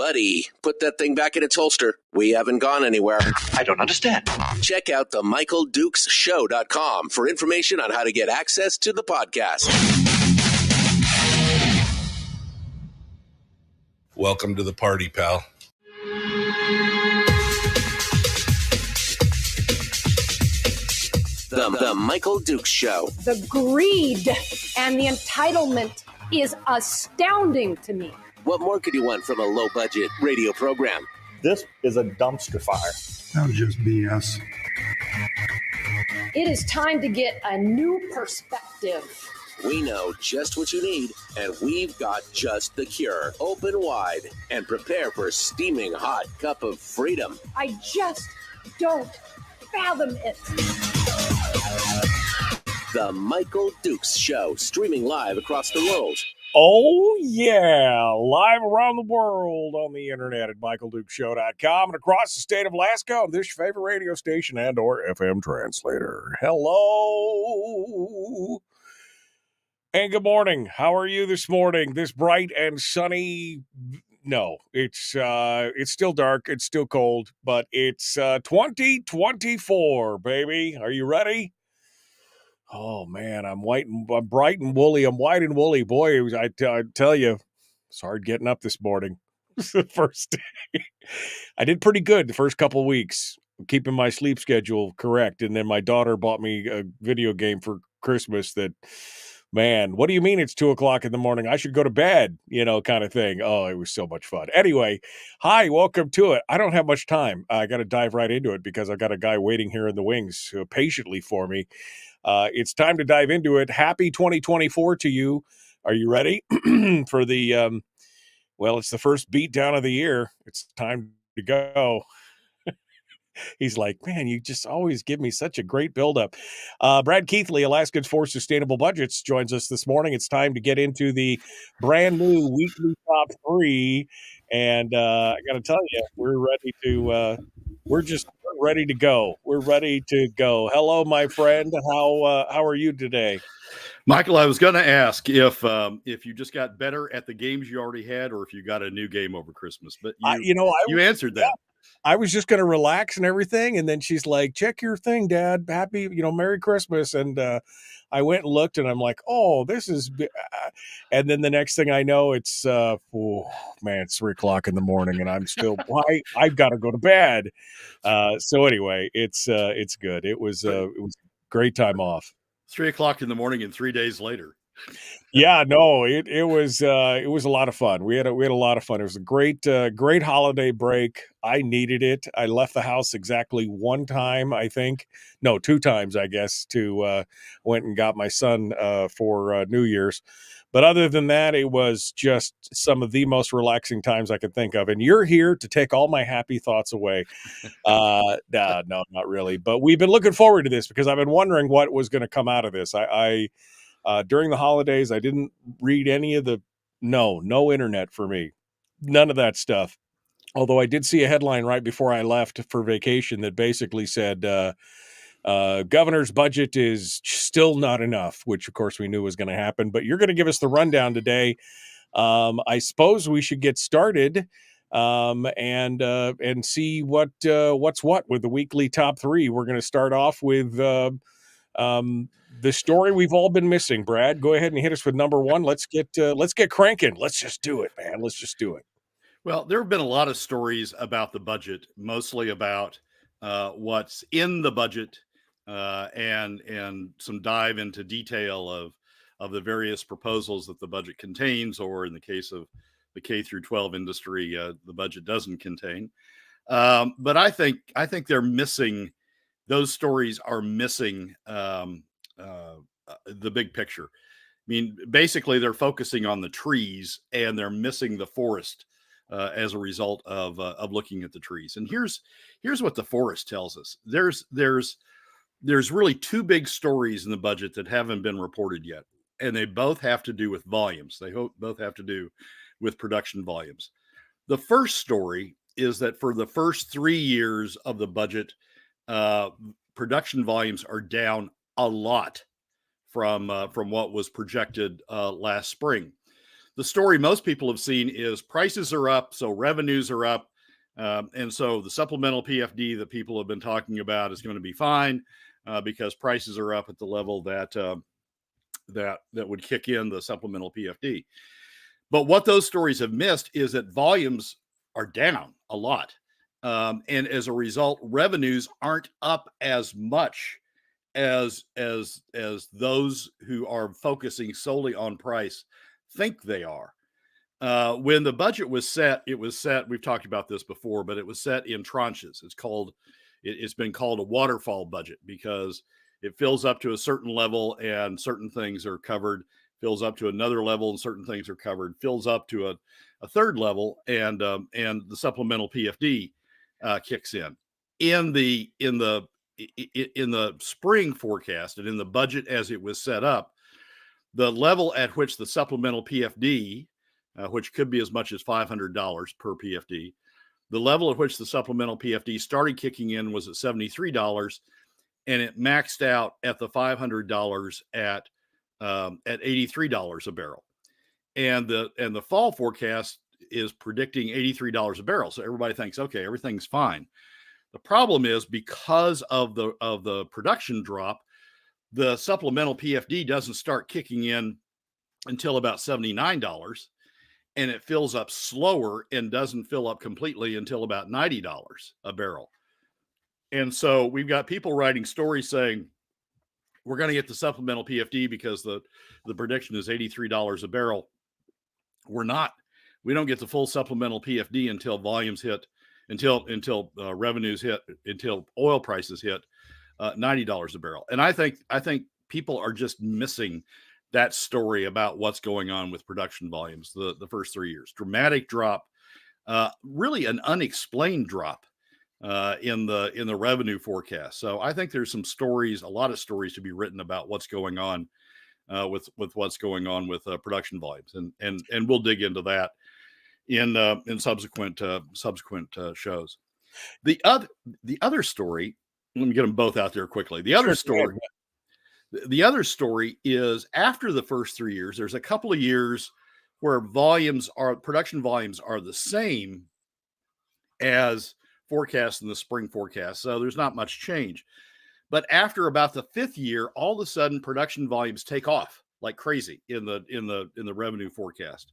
Buddy, put that thing back in its holster. We haven't gone anywhere. I don't understand. Check out the MichaelDukesShow.com for information on how to get access to the podcast. Welcome to the party, pal. The Michael Dukes Show. The greed and the entitlement is astounding to me. What more could you want from a low-budget radio program? This is a dumpster fire. That was just BS. It is time to get a new perspective. We know just what you need, and we've got just the cure. Open wide and prepare for a steaming hot cup of freedom. I just don't fathom it. The Michael Dukes Show, streaming live across the world. Oh, yeah. Live around the world on the internet at MichaelDukesShow.com and across the state of Alaska on this your favorite radio station and or FM translator. Hello. And good morning. How are you this morning? This bright and sunny... No, it's still dark. It's still cold, but it's 2024, baby. Are you ready? Oh, man, I'm bright and woolly. I'm white and woolly. Boy, I tell you, it's hard getting up this morning. The first day. I did pretty good the first couple of weeks, keeping my sleep schedule correct. And then my daughter bought me a video game for Christmas that, man, what do you mean it's 2:00 in the morning? I should go to bed, kind of thing. Oh, it was so much fun. Anyway, hi, welcome to it. I don't have much time. I got to dive right into it because I got a guy waiting here in the wings patiently for me. It's time to dive into it. Happy 2024 to you. Are you ready for the, it's the first beat down of the year. It's time to go. He's like, man, you just always give me such a great buildup. Brad Keithley, Alaskans for Sustainable Budgets, joins us this morning. It's time to get into the brand new weekly top 3. And I got to tell you, we're ready to go. We're ready to go. Hello, my friend. How are you today? Michael, I was going to ask if you just got better at the games you already had or if you got a new game over Christmas. But you answered that. I was just going to relax and everything. And then she's like, check your thing, Dad. Happy, Merry Christmas. And I went and looked and I'm like, oh, this is, and then the next thing I know, it's, it's 3:00 in the morning and I'm still, I've got to go to bed. So anyway, it's good. It was a great time off. 3:00 in the morning and 3 days later. Yeah, no, it was a lot of fun. We had a lot of fun. It was a great holiday break. I needed it. I left the house exactly one time, I think. No, 2 times, I guess, to went and got my son for New Year's. But other than that, it was just some of the most relaxing times I could think of. And you're here to take all my happy thoughts away. No, not really. But we've been looking forward to this because I've been wondering what was going to come out of this. During the holidays, I didn't read any of no internet for me. None of that stuff. Although I did see a headline right before I left for vacation that basically said, governor's budget is still not enough, which of course we knew was going to happen. But you're going to give us the rundown today. I suppose we should get started and see what's what with the weekly top 3. We're going to start off with the story we've all been missing. Brad, go ahead and hit us with number 1. Let's get cranking. Let's just do it, man. Let's just do it. Well, there have been a lot of stories about the budget, mostly about what's in the budget and some dive into detail of the various proposals that the budget contains, or in the case of the K through 12 industry, the budget doesn't contain. But I think they're missing. Those stories are missing the big picture. I mean, basically, they're focusing on the trees and they're missing the forest as a result of looking at the trees. And here's what the forest tells us. There's really 2 big stories in the budget that haven't been reported yet, and they both have to do with volumes. They both have to do with production volumes. The first story is that for the first 3 years of the budget, production volumes are down a lot from what was projected last spring. the story most people have seen is prices are up, so revenues are up. And so the supplemental PFD that people have been talking about is going to be fine because prices are up at the level that would kick in the supplemental PFD. But what those stories have missed is that volumes are down a lot. And as a result, revenues aren't up as much as those who are focusing solely on price think they are. When the budget was set, we've talked about this before, but it was set in tranches. It's been called a waterfall budget because it fills up to a certain level and certain things are covered, fills up to another level and certain things are covered, fills up to a third level, and the supplemental PFD kicks in. In the spring forecast and in the budget as it was set up, the level at which the supplemental PFD, which could be as much as $500 per PFD, the level at which the supplemental PFD started kicking in was at $73, and it maxed out at the $500 at $83 a barrel. And the fall forecast is predicting $83 a barrel. So everybody thinks, okay, everything's fine. The problem is because of the production drop, the supplemental PFD doesn't start kicking in until about $79, and it fills up slower and doesn't fill up completely until about $90 a barrel. And so we've got people writing stories saying we're going to get the supplemental PFD because the prediction is $83 a barrel. We're not. We don't get the full supplemental PFD until volumes hit, until revenues hit, until oil prices hit $90 a barrel. And I think people are just missing that story about what's going on with production volumes the first 3 years. Dramatic drop, really an unexplained drop in the revenue forecast. So I think there's a lot of stories to be written about what's going on with what's going on with production volumes, and we'll dig into that in subsequent shows. The other story, let me get them both out there quickly. The other story is after the first 3 years, there's a couple of years where production volumes are the same as forecast in the spring forecast. So there's not much change. But after about the fifth year, all of a sudden production volumes take off like crazy in the revenue forecast.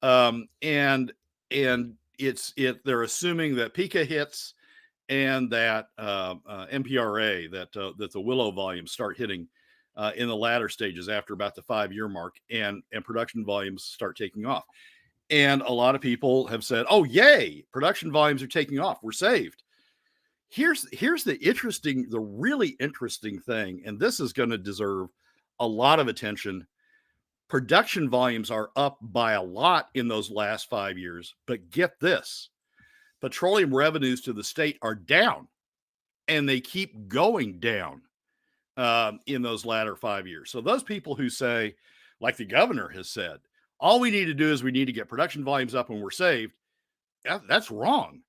And they're assuming that PICA hits and that MPRA, that the Willow volumes start hitting in the latter stages after about the 5-year mark, and production volumes start taking off. And a lot of people have said, "Oh, yay! Production volumes are taking off. We're saved." Here's the really interesting thing, and this is going to deserve a lot of attention. Production volumes are up by a lot in those last 5 years, but get this: petroleum revenues to the state are down, and they keep going down in those latter 5 years. So those people who say, like the governor has said, all we need to do is we need to get production volumes up and we're saved, that's wrong.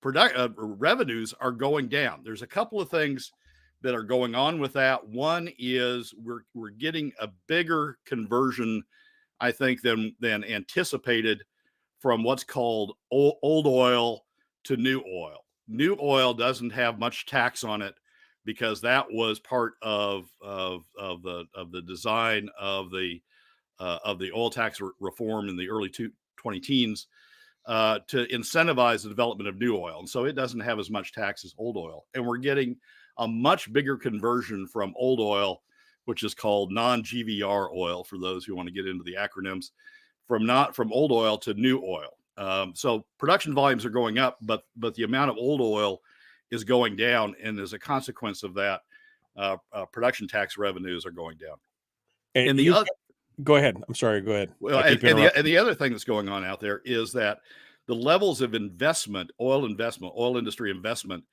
Revenues are going down. There's a couple of things that are going on with that. One is we're getting a bigger conversion, I think, than anticipated from what's called old oil to new oil. New oil doesn't have much tax on it because that was part of the design of the oil tax reform in the early 2010s to incentivize the development of new oil. And so it doesn't have as much tax as old oil. And we're getting a much bigger conversion from old oil, which is called non-GVR oil, for those who want to get into the acronyms, from old oil to new oil. So production volumes are going up, but the amount of old oil is going down. And as a consequence of that, production tax revenues are going down. And go ahead. I'm sorry. Go ahead. Well, and the other thing that's going on out there is that the levels of investment, oil industry investment,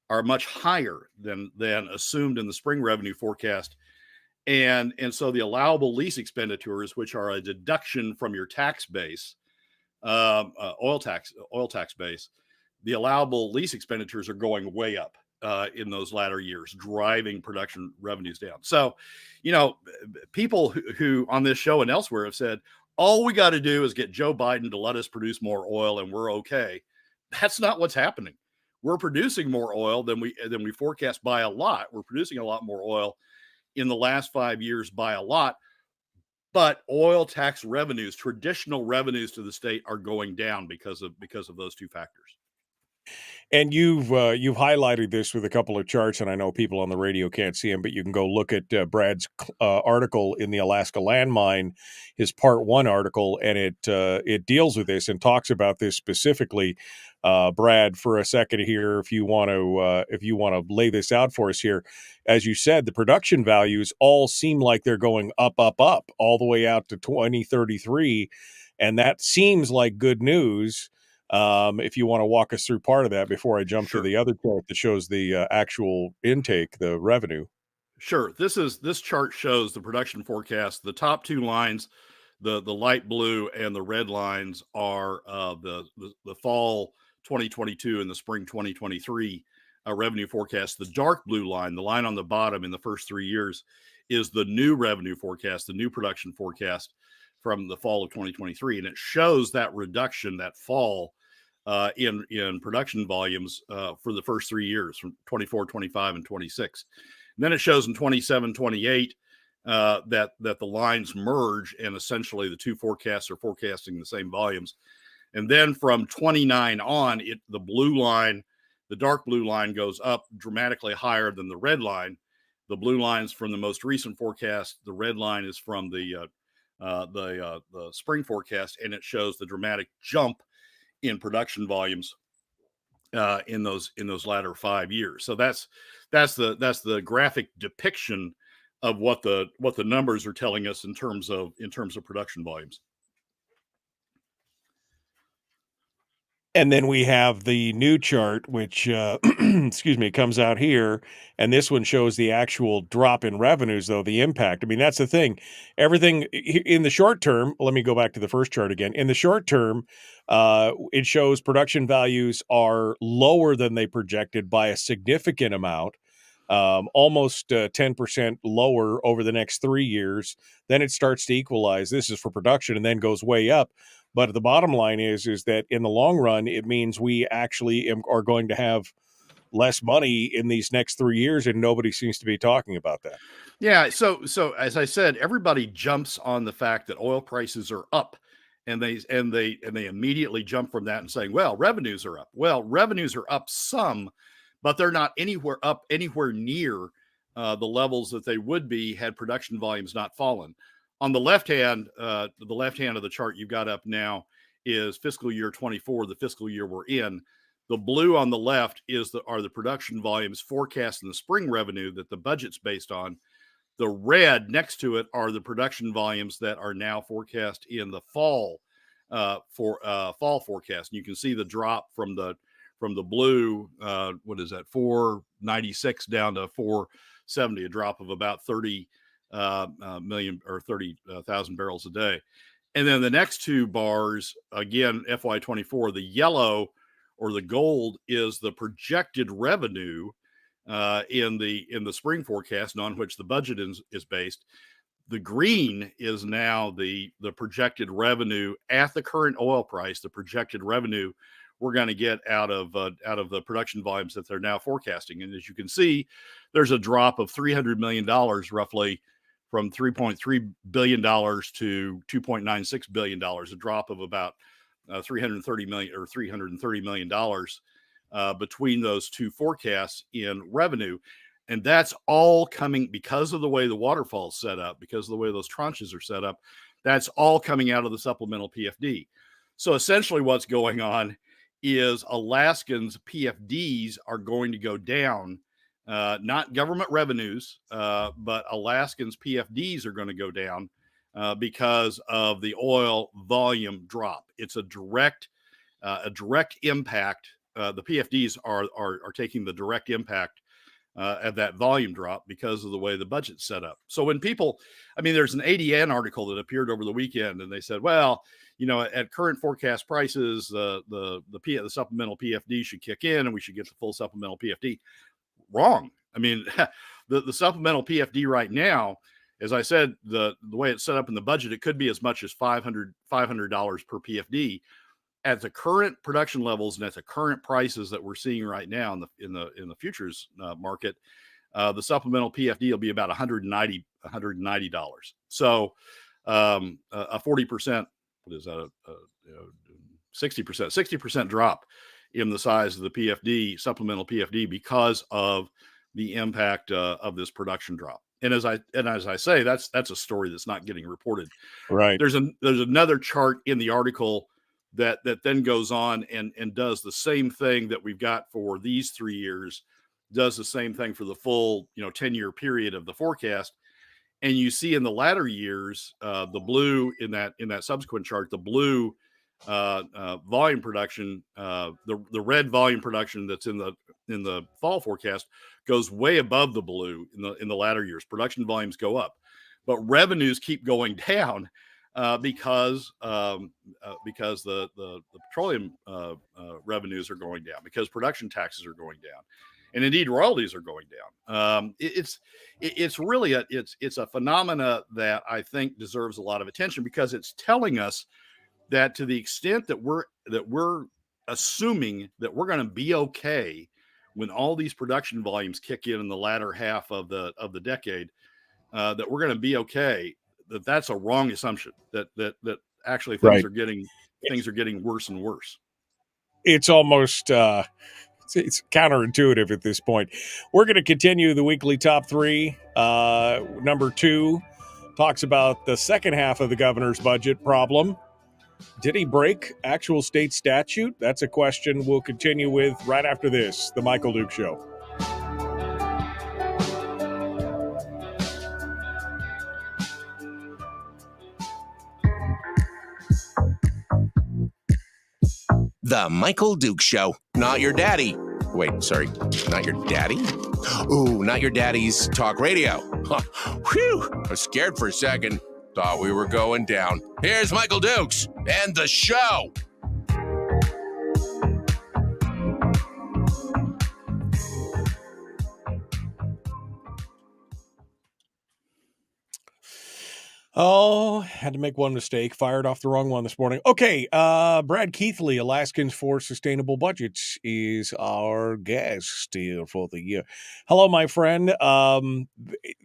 are much higher than assumed in the spring revenue forecast. And so the allowable lease expenditures, which are a deduction from your tax base, oil tax base, the allowable lease expenditures are going way up in those latter years, driving production revenues down. So, people who on this show and elsewhere have said, all we got to do is get Joe Biden to let us produce more oil and we're okay. That's not what's happening. We're producing more oil than we forecast by a lot. We're producing a lot more oil in the last 5 years by a lot. But oil tax revenues, traditional revenues to the state, are going down because of those two factors. And you've highlighted this with a couple of charts, and I know people on the radio can't see them, but you can go look at Brad's article in the Alaska Landmine, his Part 1 article, and it deals with this and talks about this specifically. Brad, for a second here, if you want to lay this out for us here, as you said, the production values all seem like they're going up, all the way out to 2033, and that seems like good news. If you want to walk us through part of that before I jump to the other chart that shows the actual intake, the revenue. Sure. This chart shows the production forecast. The top two lines, the light blue and the red lines, are the fall 2022 and the spring 2023 revenue forecast. The dark blue line, the line on the bottom in the first 3 years, is the new revenue forecast, the new production forecast from the fall of 2023, and it shows that reduction, that fall in production volumes for the first 3 years, from 24, 25, and 26. And then it shows in 27, 28 that the lines merge, and essentially the two forecasts are forecasting the same volumes. And then from 29 on, the blue line, the dark blue line, goes up dramatically higher than the red line. The blue line's from the most recent forecast. The red line is from the spring forecast, and it shows the dramatic jump in production volumes in those latter 5 years. So that's the graphic depiction of what the numbers are telling us in terms of production volumes. And then we have the new chart, which, comes out here. And this one shows the actual drop in revenues, though, the impact. I mean, that's the thing. Everything in the short term, let me go back to the first chart again. In the short term, it shows production values are lower than they projected by a significant amount, almost 10% lower over the next 3 years. Then it starts to equalize. This is for production, and then goes way up. But the bottom line is that in the long run, it means we actually are going to have less money in these next 3 years, and nobody seems to be talking about that. Yeah. So as I said, everybody jumps on the fact that oil prices are up, and they immediately jump from that and saying, well, revenues are up. Well, revenues are up some, but they're not anywhere near the levels that they would be had production volumes not fallen. On the left hand of the chart you've got up now is fiscal year 24, the fiscal year we're in. The blue on the left are the production volumes forecast in the spring revenue that the budget's based on. The red next to it are the production volumes that are now forecast in the fall fall forecast. And you can see the drop from the blue, 496 down to 470, a drop of about 30 million or 30,000 barrels a day. And then the next two bars, again, FY24, the yellow or the gold is the projected revenue in the spring forecast, and on which the budget is based. The green is now the projected revenue at the current oil price, the projected revenue we're going to get out of the production volumes that they're now forecasting. And as you can see, there's a drop of $300 million roughly, from $3.3 billion to $2.96 billion, a drop of about $330 million between those two forecasts in revenue. And that's all coming because of the way the waterfall is set up, because of the way those tranches are set up. That's all coming out of the supplemental PFD. So essentially what's going on is Alaskans' PFDs are going to go down. Not government revenues, but Alaskans' PFDs are going to go down because of the oil volume drop. It's a direct impact. The PFDs are taking the direct impact of that volume drop because of the way the budget's set up. So when people, there's an ADN article that appeared over the weekend, and they said, well, at current forecast prices, the supplemental PFD should kick in, and we should get the full supplemental PFD. Wrong. The supplemental PFD right now as I said, the way it's set up in the budget, it could be as much as $500 per PFD at the current production levels and at the current prices that we're seeing right now in the futures market. The supplemental PFD will be about $190. So a 40%, what is that? 60% drop in the size of the PFD, supplemental PFD, because of the impact of this production drop. And as I say, that's a story that's not getting reported. Right. There's another chart in the article that then goes on and does the same thing that we've got for these 3 years, does the same thing for the full 10-year period of the forecast. And you see in the latter years, the blue in that subsequent chart, the blue volume production, the red volume production that's in the fall forecast goes way above the blue in the latter years. Production volumes go up, but revenues keep going down because the petroleum revenues are going down, because production taxes are going down, and indeed royalties are going down. It's really a phenomena that I think deserves a lot of attention, because it's telling us that to the extent that we're assuming that we're going to be okay when all these production volumes kick in the latter half of the decade, that we're going to be okay, that's a wrong assumption. That actually things are getting worse and worse. It's almost it's counterintuitive at this point. We're going to continue the weekly top three. Number 2 talks about the second half of the governor's budget problem. Did he break actual state statute? That's a question we'll continue with right after this. The Michael Duke Show. The Michael Duke Show. Not your daddy. Wait, sorry. Not your daddy? Ooh, not your daddy's talk radio. Whew. I was scared for a second. Thought we were going down. Here's Michael Dukes and the show. Oh, had to make one mistake. Fired off the wrong one this morning. Okay, Brad Keithley, Alaskans for Sustainable Budgets, is our guest here for the year. Hello, my friend.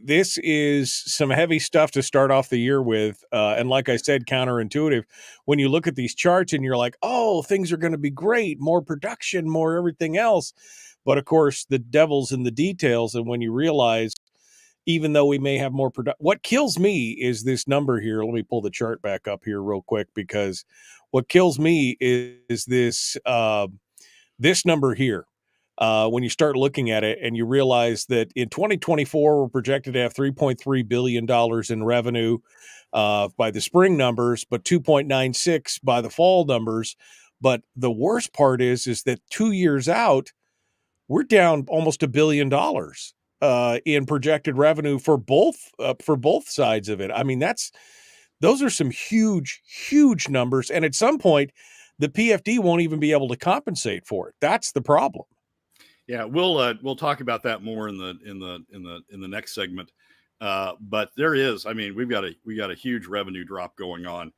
This is some heavy stuff to start off the year with. And like I said, counterintuitive. When you look at these charts and you're like, oh, things are going to be great, more production, more everything else. But of course, the devil's in the details. And when you realize, even though we may have more production, what kills me is this number here. Let me pull the chart back up here real quick, because what kills me is this this number here. When you start looking at it and you realize that in 2024, we're projected to have $3.3 billion in revenue by the spring numbers, but 2.96 by the fall numbers. But the worst part is that 2 years out, we're down almost $1 billion in projected revenue for both sides of it. I mean, those are some huge, huge numbers. And at some point, the PFD won't even be able to compensate for it. That's the problem. Yeah, we'll talk about that more in the next segment. But there is, I mean, we got a huge revenue drop going on.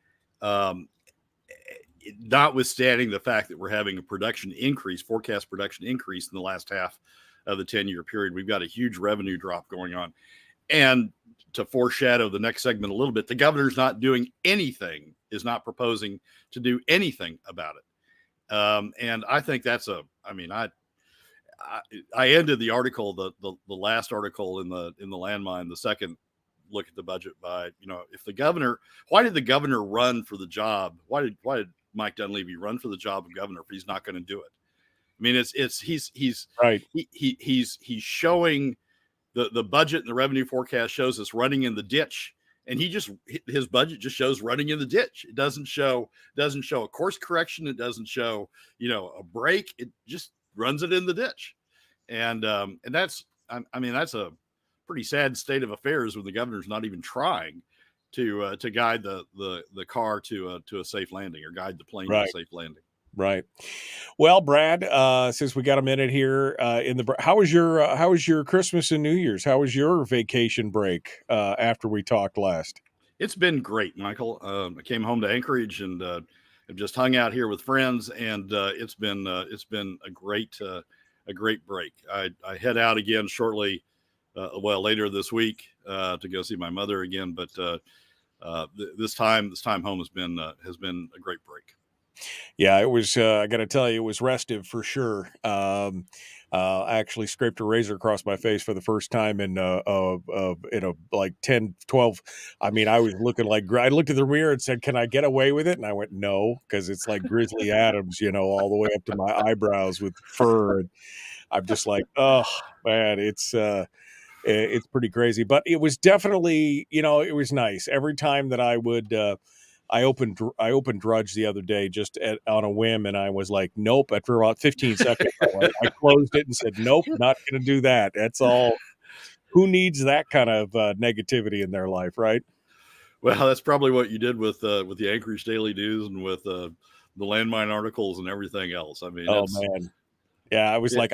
Notwithstanding the fact that we're having a forecast production increase in the last half of the 10-year period, we've got a huge revenue drop going on. And to foreshadow the next segment a little bit, the governor's not doing anything, is not proposing to do anything about it. And I think that's I ended the article, the last article in the Landmine, the second look at the budget, by, why did the governor run for the job? Why did Mike Dunleavy run for the job of governor if he's not going to do it? I mean, he's right. He's showing the budget, and the revenue forecast shows us running in the ditch, and his budget just shows running in the ditch. It doesn't show a course correction. It doesn't show a break. It just runs it in the ditch, and that's a pretty sad state of affairs when the governor's not even trying to guide the car to a safe landing, or guide the plane to a safe landing. Right. Well, Brad, since we got a minute here, how was your Christmas and New Year's? How was your vacation break after we talked last? It's been great, Michael. I came home to Anchorage and have just hung out here with friends, and it's been a great break. I head out again shortly, later this week to go see my mother again. But this time home has been a great break. Yeah, it was. I got to tell you, it was restive for sure. I actually scraped a razor across my face for the first time in like 10, 12. I mean, I was looking like, I looked at the mirror and said, "Can I get away with it?" And I went, "No," because it's like Grizzly Adams, all the way up to my eyebrows with fur. And I'm just like, oh man, it's pretty crazy. But it was definitely, it was nice every time that I would. I opened Drudge the other day just on a whim, and I was like, nope. After about 15 seconds, I closed it and said, nope, not going to do that. That's all. Who needs that kind of negativity in their life, right? Well, that's probably what you did with the Anchorage Daily News and with the landmine articles and everything else. I mean, Oh man, yeah. I was like,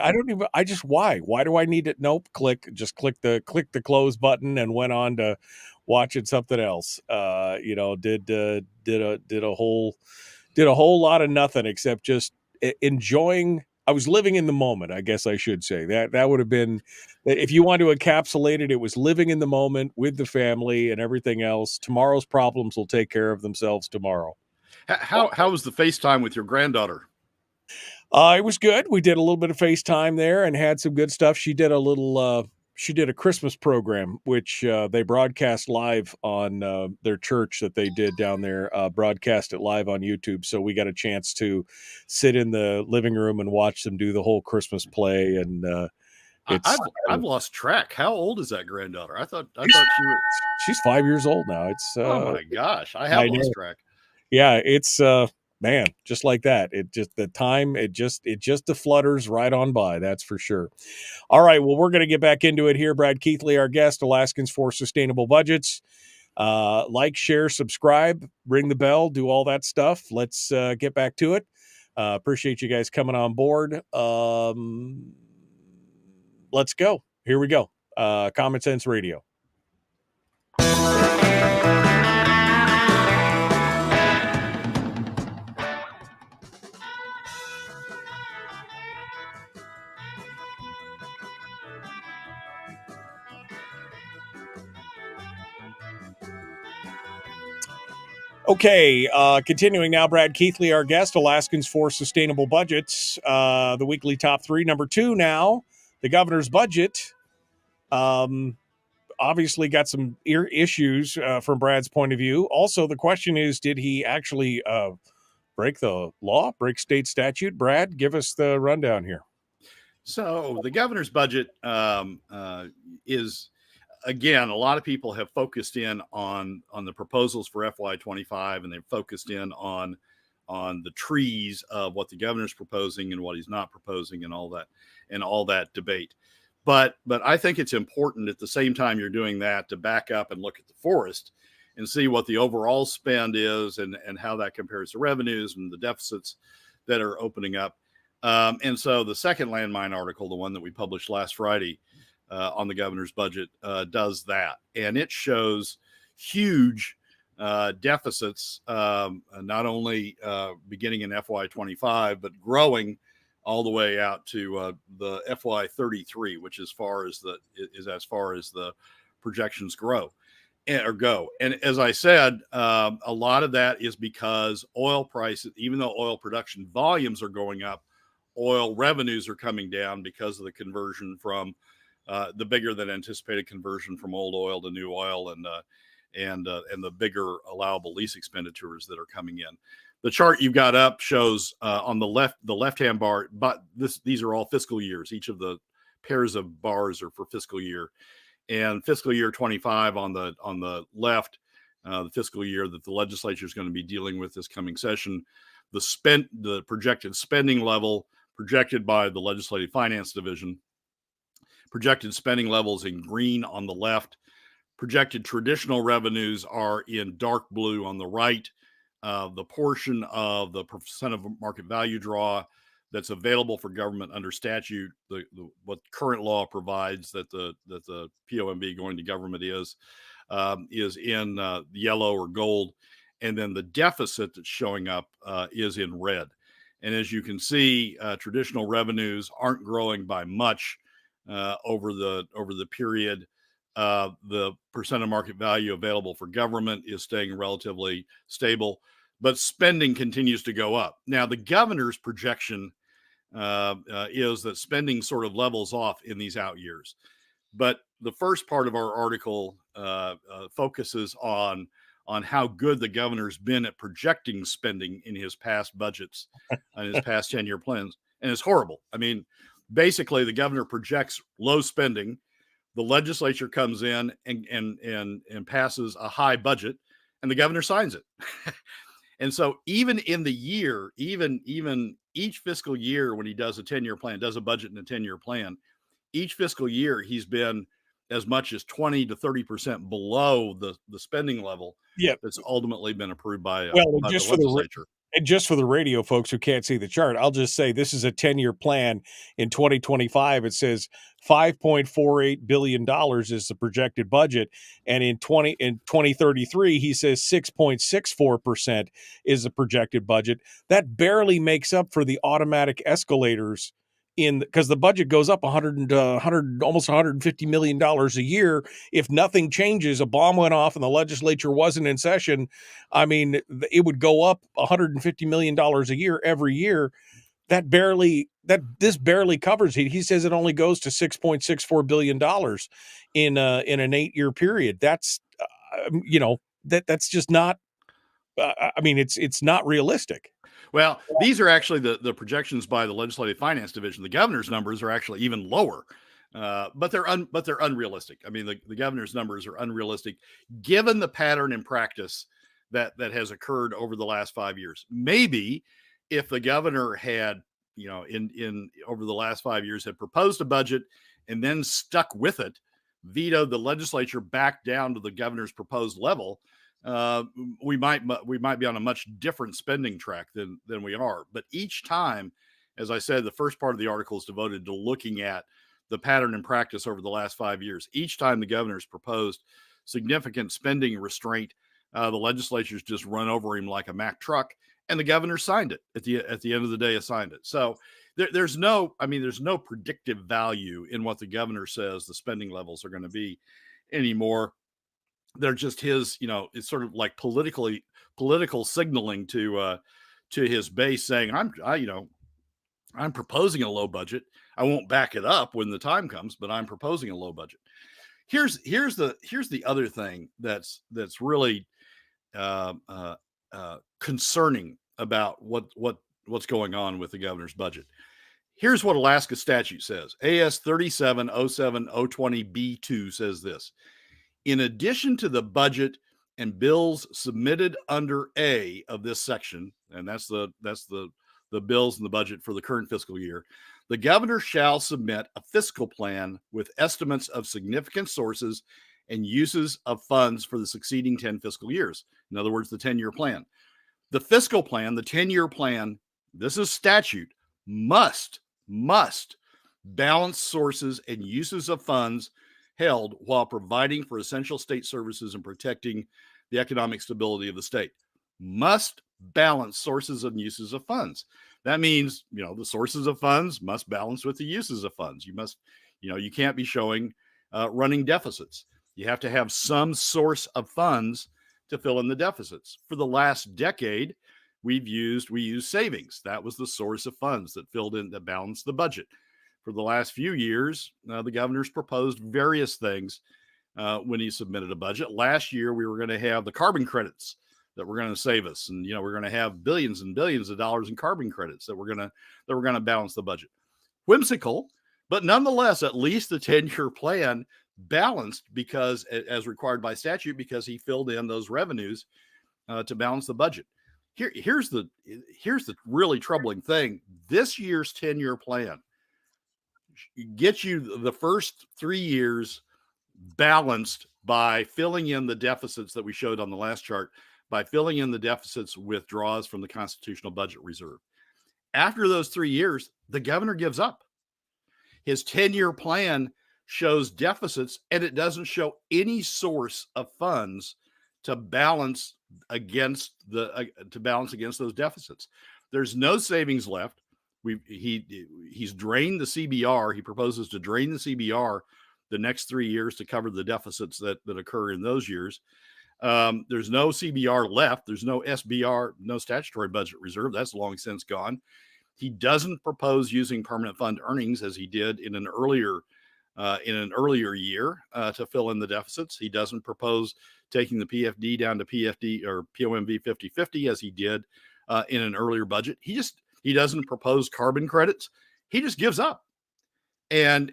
why? Why do I need it? Nope. Just click the close button and went on to watching something else. Did a whole lot of nothing except just enjoying. I was living in the moment, I guess I should say. That would have been, if you want to encapsulate it, it was living in the moment with the family and everything else. Tomorrow's problems will take care of themselves tomorrow. How was the FaceTime with your granddaughter? It was good. We did a little bit of FaceTime there and had some good stuff. She did a Christmas program, which they broadcast live on their church that they did down there, broadcast it live on YouTube. So we got a chance to sit in the living room and watch them do the whole Christmas play. And I've lost track. How old is that granddaughter? I thought she was. She's 5 years old now. It's oh my gosh, I have lost track. Yeah, it's man, just like that. It just the time, it just flutters right on by. That's for sure. All right, well, we're going to get back into it here. Brad Keithley, our guest, Alaskans for Sustainable Budgets. Like, share, subscribe, ring the bell, do all that stuff. Let's get back to it. Appreciate you guys coming on board. Let's go. Here we go. Common Sense Radio. Okay, continuing now, Brad Keithley, our guest, Alaskans for Sustainable Budgets, the weekly top three. Number two now, the governor's budget. Obviously got some issues from Brad's point of view. Also, the question is, did he actually break the law, break state statute? Brad, give us the rundown here. So the governor's budget is, again, a lot of people have focused in on the proposals for FY25, and they've focused in on the trees of what the governor's proposing and what he's not proposing and all that debate. But I think it's important at the same time you're doing that to back up and look at the forest and see what the overall spend is and how that compares to revenues and the deficits that are opening up. And so the second landmine article, the one that we published last Friday on the governor's budget, does that. And it shows huge deficits, not only beginning in FY25, but growing all the way out to the FY33, which is as far as the projections go. And as I said, a lot of that is because oil prices, even though oil production volumes are going up, oil revenues are coming down because of the conversion from the bigger than anticipated conversion from old oil to new oil and the bigger allowable lease expenditures that are coming in. The chart you've got up shows on the left-hand bar, but these are all fiscal years. Each of the pairs of bars are for fiscal year. And fiscal year 25 on the left, the fiscal year that the legislature is going to be dealing with this coming session, the projected spending level projected by the Legislative Finance Division, projected spending levels in green on the left, projected traditional revenues are in dark blue on the right. the portion of the percent of market value draw that's available for government under statute, what current law provides that the POMB going to government is in yellow or gold, and then the deficit that's showing up is in red. And as you can see, traditional revenues aren't growing by much over the period. The percent of market value available for government is staying relatively stable, but spending continues to go up. Now, the governor's projection is that spending sort of levels off in these out years. But the first part of our article focuses on how good the governor's been at projecting spending in his past budgets and his past 10-year plans. And it's horrible. I mean, basically, the governor projects low spending. The legislature comes in and passes a high budget, and the governor signs it. And so even in the year, even each fiscal year when he does a 10-year plan, does a budget in a 10-year plan, each fiscal year he's been as much as 20 to 30% below the spending level that's ultimately been approved by the legislature. And just for the radio folks who can't see the chart, I'll just say this is a 10-year plan. In 2025, it says $5.48 billion is the projected budget. And in 2033, he says 6.64% is the projected budget. That barely makes up for the automatic escalators because the budget goes up almost $150 million a year. If nothing changes, a bomb went off and the legislature wasn't in session, I mean, it would go up $150 million a year every year. This barely covers it. He says it only goes to $6.64 billion in an 8-year period. That's, that's just not, it's not realistic. Well, these are actually the projections by the Legislative Finance Division. The governor's numbers are actually even lower, but they're unrealistic. I mean, the governor's numbers are unrealistic given the pattern and practice that has occurred over the last 5 years. Maybe if the governor had, in over the last 5 years, had proposed a budget and then stuck with it, vetoed the legislature back down to the governor's proposed level, we might be on a much different spending track than we are. But each time, as I said, the first part of the article is devoted to looking at the pattern and practice over the last 5 years. Each time the governor's proposed significant spending restraint, the legislature's just run over him like a Mack truck, and the governor signed it at the end of the day. Signed it. So there's no predictive value in what the governor says the spending levels are going to be anymore. They're just his, it's sort of like political signaling to his base, saying, I'm proposing a low budget. I won't back it up when the time comes, but I'm proposing a low budget. Here's the other thing that's really concerning about what's going on with the governor's budget. Here's what Alaska statute says. AS 3707-020B2 says this. In addition to the budget and bills submitted under A of this section, and that's the bills and the budget for the current fiscal year, the governor shall submit a fiscal plan with estimates of significant sources and uses of funds for the succeeding 10 fiscal years. In other words, the 10-year plan. The fiscal plan, the 10-year plan, this is statute, must balance sources and uses of funds held while providing for essential state services and protecting the economic stability of the state. Must balance sources and uses of funds. That means, the sources of funds must balance with the uses of funds. You must, you can't be showing running deficits. You have to have some source of funds to fill in the deficits. For the last decade, we used savings. That was the source of funds that balanced the budget. For the last few years, the governor's proposed various things when he submitted a budget. Last year, we were going to have the carbon credits that were going to save us, and we're going to have billions and billions of dollars in carbon credits that were going to balance the budget. Whimsical, but nonetheless, at least the 10-year plan balanced because, as required by statute, because he filled in those revenues to balance the budget. Here's the really troubling thing. This year's 10-year plan get you the first 3 years balanced by filling in the deficits that we showed on the last chart by filling in the deficits with draws from the constitutional budget reserve. After those 3 years, the governor gives up. His 10-year plan shows deficits, and it doesn't show any source of funds to balance against those deficits. There's no savings left. He's drained the CBR. He proposes to drain the CBR the next 3 years to cover the deficits that occur in those years. There's no CBR left. There's no SBR, no statutory budget reserve. That's long since gone. He doesn't propose using permanent fund earnings as he did in an earlier year to fill in the deficits. He doesn't propose taking the PFD down to PFD or POMV 50/50 as he did in an earlier budget. He doesn't propose carbon credits. He just gives up. And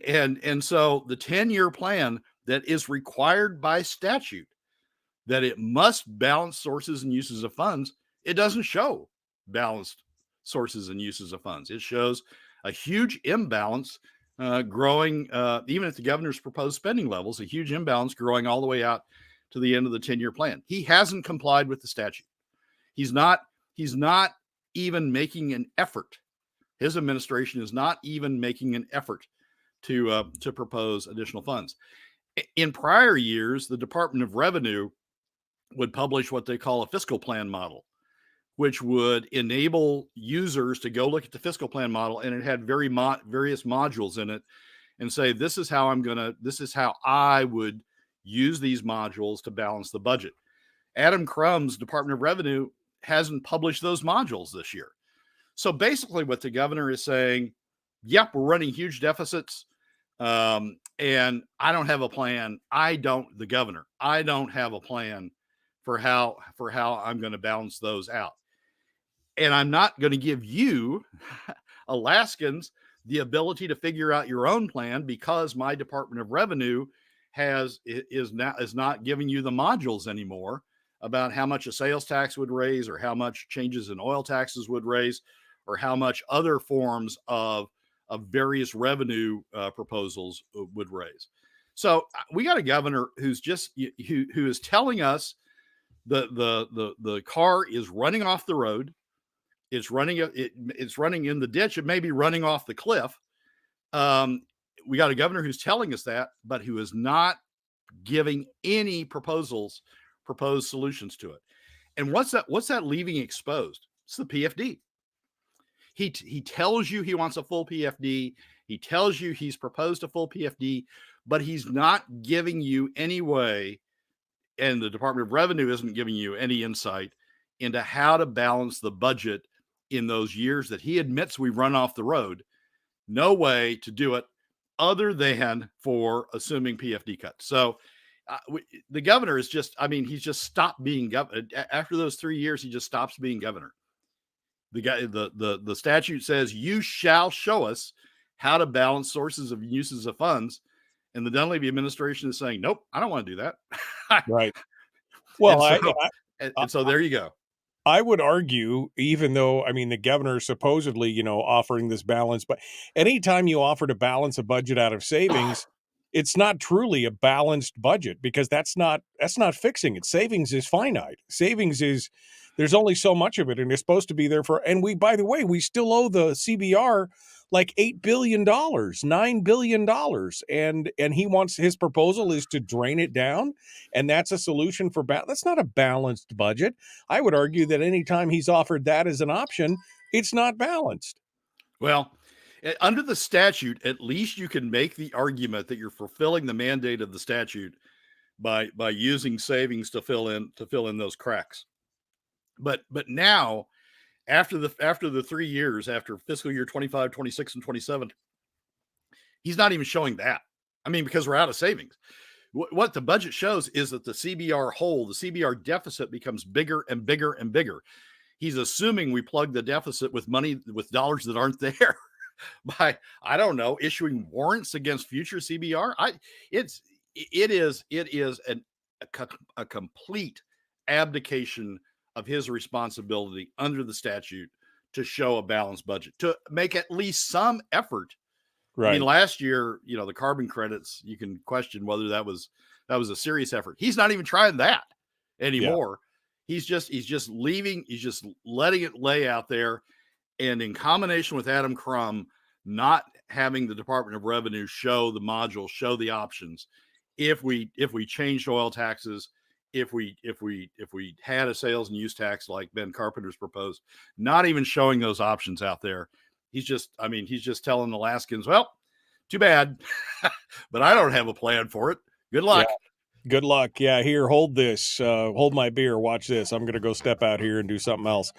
so the 10-year plan that is required by statute, that it must balance sources and uses of funds, it doesn't show balanced sources and uses of funds. It shows a huge imbalance growing, even at the governor's proposed spending levels, a huge imbalance growing all the way out to the end of the 10-year plan. He hasn't complied with the statute. He's not even making an effort. His administration is not even making an effort to propose additional funds. In prior years, the Department of Revenue would publish what they call a fiscal plan model, which would enable users to go look at the fiscal plan model, and it had various modules in it, and say, this is how I would use these modules to balance the budget. Adam Crumb's Department of Revenue hasn't published those modules this year. So basically what the governor is saying, yep, we're running huge deficits, and I don't have a plan. I don't have a plan for how I'm going to balance those out. And I'm not going to give you, Alaskans, the ability to figure out your own plan, because my Department of Revenue is not giving you the modules anymore about how much a sales tax would raise, or how much changes in oil taxes would raise, or how much other forms of various revenue proposals would raise. So we got a governor who is telling us the car is running off the road. It's running in the ditch. It may be running off the cliff. We got a governor who's telling us that, but who is not giving any proposed solutions to it. And what's that leaving exposed? It's the PFD. He tells you he wants a full PFD. He tells you he's proposed a full PFD, but he's not giving you any way, and the Department of Revenue isn't giving you any insight into how to balance the budget in those years that he admits we run off the road. No way to do it other than for assuming PFD cuts. So the governor is he's just stopped being governor. After those 3 years, he just stops being governor. The statute says you shall show us how to balance sources of uses of funds. And the Dunleavy administration is saying, nope, I don't want to do that. Right. Well, so there you go. I would argue, even though, the governor is supposedly, offering this balance, but anytime you offer to balance a budget out of savings, it's not truly a balanced budget, because that's not fixing it. Savings is finite. Savings is, there's only so much of it, and it's supposed to be there and by the way, we still owe the CBR like $8 billion, $9 billion. And he wants, his proposal is to drain it down. And that's a solution for that's not a balanced budget. I would argue that anytime he's offered that as an option, it's not balanced. Well, under the statute, at least you can make the argument that you're fulfilling the mandate of the statute by using savings to fill in those cracks. But now, after the 3 years, after fiscal year 25, 26, and 27, he's not even showing that. Because we're out of savings. What the budget shows is that the CBR deficit becomes bigger and bigger and bigger. He's assuming we plug the deficit with dollars that aren't there by, I don't know, issuing warrants against future CBR. It is a complete abdication of his responsibility under the statute to show a balanced budget, to make at least some effort. Right. Last year, the carbon credits, you can question whether that was a serious effort. He's not even trying that anymore. He's just leaving. He's just letting it lay out there. And in combination with Adam Crum not having the Department of Revenue show the module, show the options, if we changed oil taxes, if we had a sales and use tax like Ben Carpenter's proposed, not even showing those options out there. He's just telling the Alaskans, well, too bad, but I don't have a plan for it. Good luck. Yeah. Good luck. Yeah, here, hold this. Hold my beer. Watch this. I'm going to go step out here and do something else.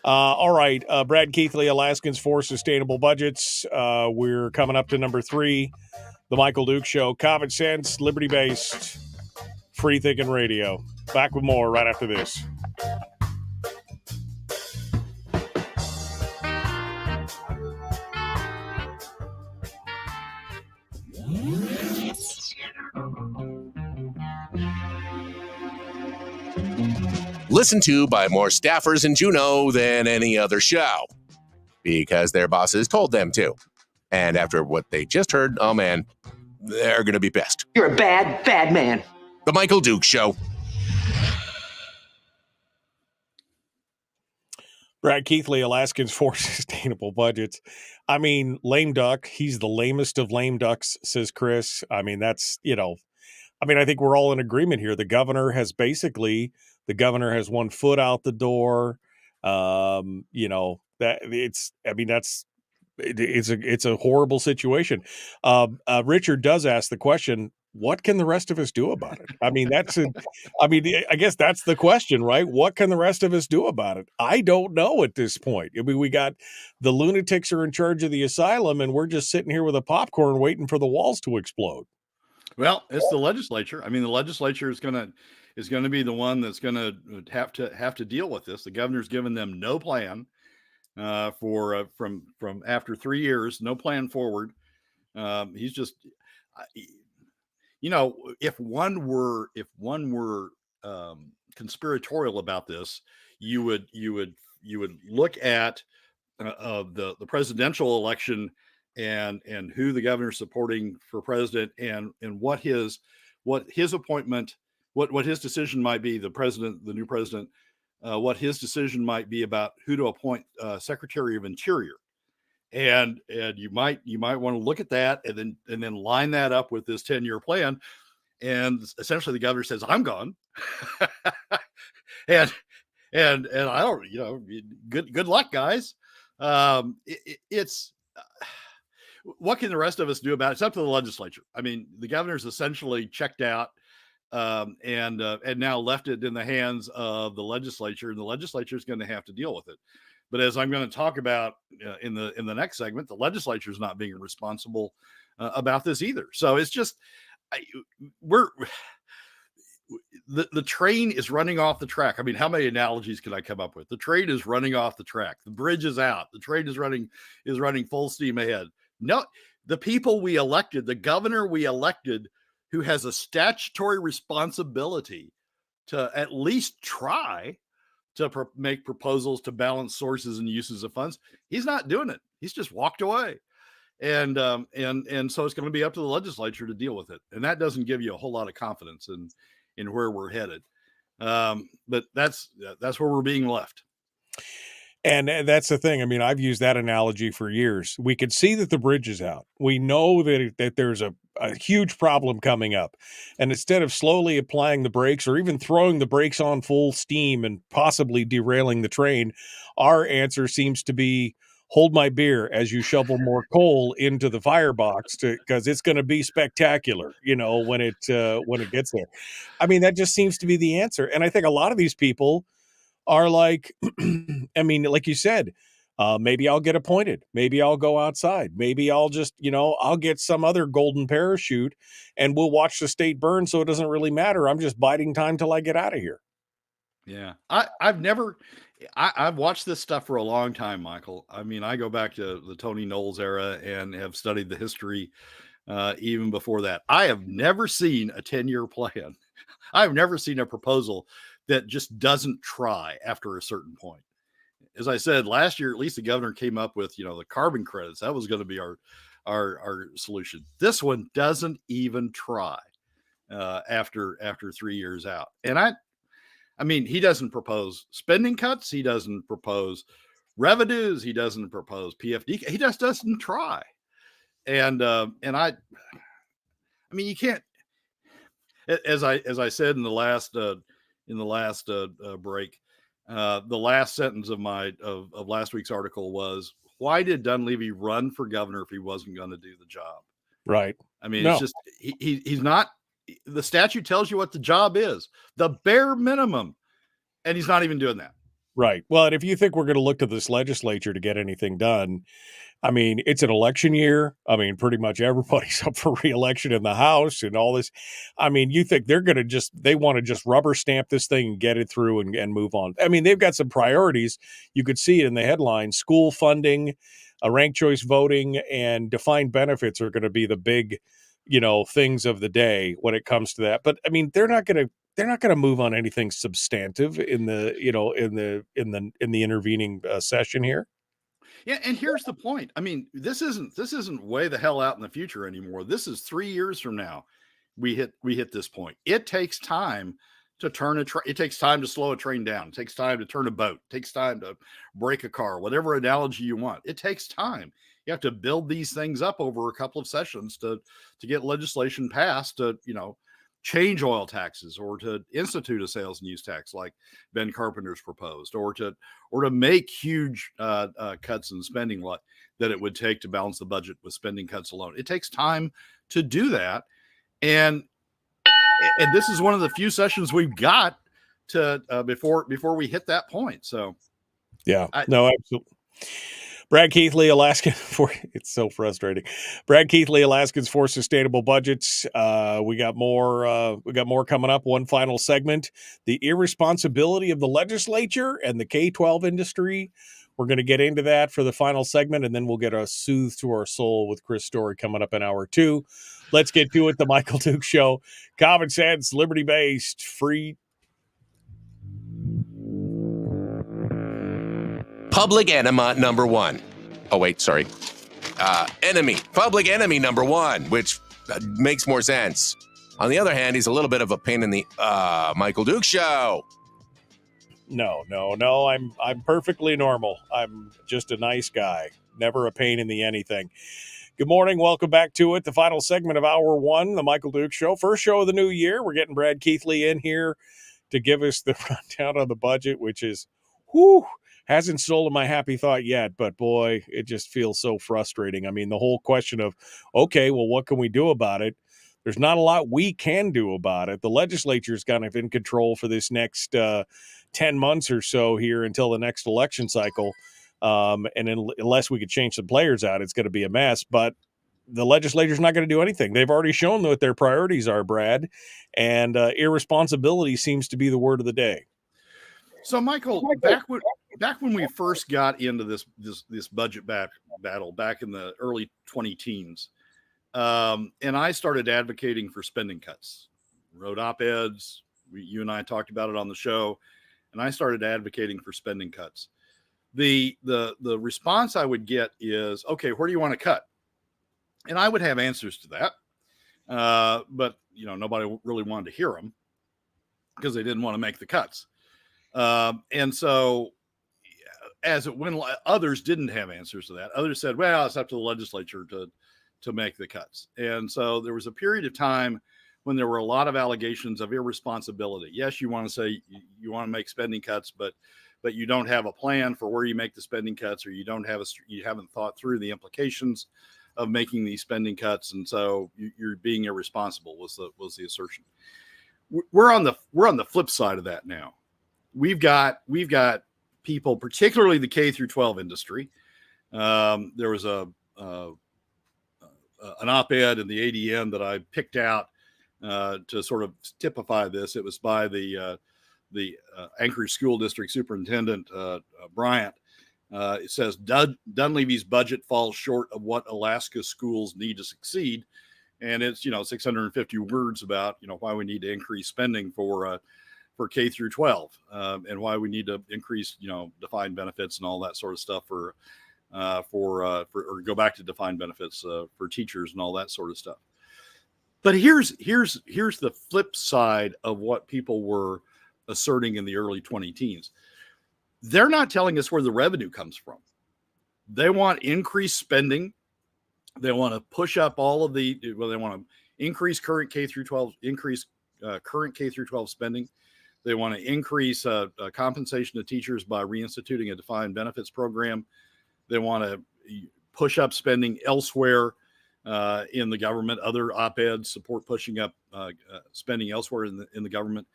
All right. Brad Keithley, Alaskans for Sustainable Budgets. We're coming up to number 3, The Michael Duke Show. Common sense, liberty-based, free-thinking radio. Back with more right after this. Listened to by more staffers in Juneau than any other show because their bosses told them to. And after what they just heard, oh man, they're going to be pissed. You're a bad, bad man. The Michael Duke Show. Brad Keithley, Alaskans for Sustainable Budgets. I mean, lame duck. He's the lamest of lame ducks, says Chris. I mean, that's, I think we're all in agreement here. The governor has one foot out the door. It's a horrible situation. Richard does ask the question, what can the rest of us do about it? I guess that's the question, right? What can the rest of us do about it? I don't know at this point. I mean, we got the lunatics are in charge of the asylum and we're just sitting here with a popcorn waiting for the walls to explode. Well, it's the legislature. I mean, the legislature is going to be the one that's going to have to deal with this. The governor's given them no plan from after 3 years, no plan forward. He's just, if one were conspiratorial about this, you would look at the presidential election and who the governor's supporting for president and what his appointment, what his decision might be, the new president, what his decision might be about who to appoint Secretary of Interior. And you might want to look at that and then line that up with this 10-year plan. And essentially the governor says, I'm gone. and I don't, good luck, guys. It's what can the rest of us do about it? It's up to the legislature. I mean, the governor's essentially checked out and now left it in the hands of the legislature, and the legislature is going to have to deal with it. But as I'm going to talk about in the next segment, the legislature is not being responsible about this either. So it's just the train is running off the track. I mean, how many analogies can I come up with? The train is running off the track. The bridge is out. The train is running full steam ahead. No, the people we elected, the governor we elected, who has a statutory responsibility to at least try to make proposals to balance sources and uses of funds. He's not doing it. He's just walked away. And so it's going to be up to the legislature to deal with it. And that doesn't give you a whole lot of confidence in where we're headed. But that's where we're being left. And that's the thing. I mean, I've used that analogy for years. We could see that the bridge is out. We know that there's a huge problem coming up. And instead of slowly applying the brakes or even throwing the brakes on full steam and possibly derailing the train, our answer seems to be hold my beer as you shovel more coal into the firebox because it's going to be spectacular, when it gets there. I mean, that just seems to be the answer. And I think a lot of these people are like, I mean, like you said, maybe I'll get appointed. Maybe I'll go outside. Maybe I'll just, I'll get some other golden parachute and we'll watch the state burn. So it doesn't really matter. I'm just biding time till I get out of here. Yeah. I've watched this stuff for a long time, Michael. I mean, I go back to the Tony Knowles era and have studied the history even before that. I have never seen a 10-year plan. I've never seen a proposal that just doesn't try after a certain point. As I said, last year, at least the governor came up with, the carbon credits. That was going to be our solution. This one doesn't even try after 3 years out. And I mean, he doesn't propose spending cuts. He doesn't propose revenues. He doesn't propose PFD. He just doesn't try. And I mean, you can't, as I said in the last break, the last sentence of last week's article was, why did Dunleavy run for governor if he wasn't going to do the job? Right. I mean, it's just, he's not, the statute tells you what the job is, the bare minimum, and he's not even doing that. Right. Well, and if you think we're going to look to this legislature to get anything done, I mean, it's an election year. I mean, pretty much everybody's up for re-election in the House and all this. I mean, you think they're going to they want to just rubber stamp this thing and get it through and move on. I mean, they've got some priorities. You could see it in the headline: school funding, ranked choice voting, and defined benefits are going to be the big, things of the day when it comes to that. But I mean, they're not going to move on anything substantive in the intervening session here. Yeah, and here's the point. I mean, this isn't way the hell out in the future anymore. This is 3 years from now. We hit this point. It takes time to turn it takes time to slow a train down. It takes time to turn a boat. It takes time to break a car. Whatever analogy you want. It takes time. You have to build these things up over a couple of sessions to get legislation passed to, change oil taxes, or to institute a sales and use tax like Ben Carpenter's proposed, or to make huge cuts in spending that it would take to balance the budget with spending cuts alone. It takes time to do that. And this is one of the few sessions we've got to before we hit that point. So yeah, no, absolutely. Brad Keithley, Alaskan for it's so frustrating. Brad Keithley, Alaskans for Sustainable Budgets. We got more coming up. One final segment: the irresponsibility of the legislature and the K-12 industry. We're going to get into that for the final segment, and then we'll get a soothe to our soul with Chris Story coming up in hour 2. Let's get to it. The Michael Duke Show. Common sense, liberty-based, free. Public enema number 1. Oh, wait, sorry. Public enemy number 1, which makes more sense. On the other hand, he's a little bit of a pain in the Michael Duke Show. No. I'm perfectly normal. I'm just a nice guy. Never a pain in the anything. Good morning. Welcome back to it. The final segment of hour 1, the Michael Duke Show. First show of the new year. We're getting Brad Keithley in here to give us the rundown on the budget, which is, hasn't stolen my happy thought yet, but boy, it just feels so frustrating. I mean, the whole question of, okay, well, what can we do about it? There's not a lot we can do about it. The legislature's kind of in control for this next 10 months or so here until the next election cycle. Unless we could change some players out, it's going to be a mess. But the legislature's not going to do anything. They've already shown what their priorities are, Brad, and irresponsibility seems to be the word of the day. So, Michael, back when we first got into this budget battle back in the early 2010s, and I started advocating for spending cuts, wrote op-eds. You and I talked about it on the show, and I started advocating for spending cuts. The response I would get is, okay, where do you want to cut? And I would have answers to that, but nobody really wanted to hear them because they didn't want to make the cuts. And so when others didn't have answers to that, others said, well, it's up to the legislature to make the cuts. And so there was a period of time when there were a lot of allegations of irresponsibility. Yes, you want to say you want to make spending cuts, but you don't have a plan for where you make the spending cuts, or you haven't thought through the implications of making these spending cuts. And so you're being irresponsible was the assertion. We're on the flip side of that now. We've got people, particularly the K through 12 industry. There was an op-ed in the ADN that I picked out to sort of typify this. It was by the Anchorage School District Superintendent Bryant. It says Dunleavy's budget falls short of what Alaska schools need to succeed, and it's 650 words about why we need to increase spending for K through 12, and why we need to increase, defined benefits and all that sort of stuff or go back to defined benefits for teachers and all that sort of stuff. But here's the flip side of what people were asserting in the early 2010s. They're not telling us where the revenue comes from. They want increased spending. They want to push up all of they want to increase current K through 12, current K through 12 spending. They want to increase compensation to teachers by reinstituting a defined benefits program. They want to push up spending elsewhere in the government. Other op-eds support pushing up spending elsewhere in the government.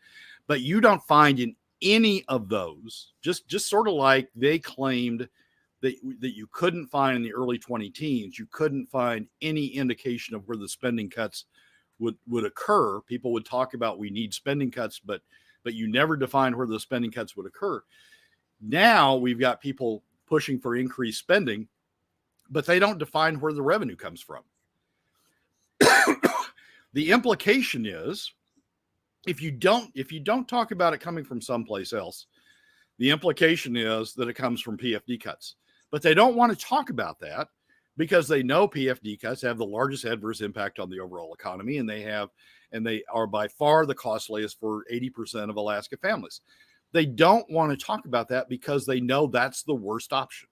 But you don't find in any of those, just sort of like they claimed that you couldn't find in the early 2010s, you couldn't find any indication of where the spending cuts would occur. People would talk about we need spending cuts, but you never defined where the spending cuts would occur. Now we've got people pushing for increased spending, but they don't define where the revenue comes from. The implication is, if you don't talk about it coming from someplace else, the implication is that it comes from PFD cuts. But they don't want to talk about that because they know PFD cuts have the largest adverse impact on the overall economy, and they are by far the costliest for 80% of Alaska families. They don't want to talk about that because they know that's the worst option.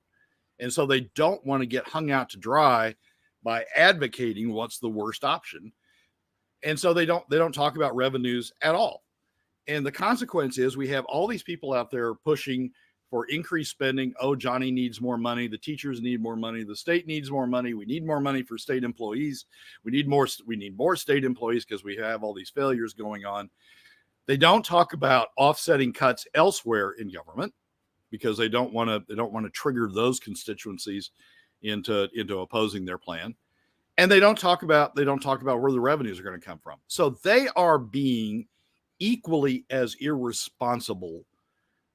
And so they don't want to get hung out to dry by advocating what's the worst option. And so they don't talk about revenues at all. And the consequence is we have all these people out there pushing for increased spending. Oh, Johnny needs more money. The teachers need more money. The state needs more money. We need more money for state employees. We need more state employees because we have all these failures going on. They don't talk about offsetting cuts elsewhere in government because they don't want to trigger those constituencies into opposing their plan. And they don't talk about where the revenues are going to come from. So they are being equally as irresponsible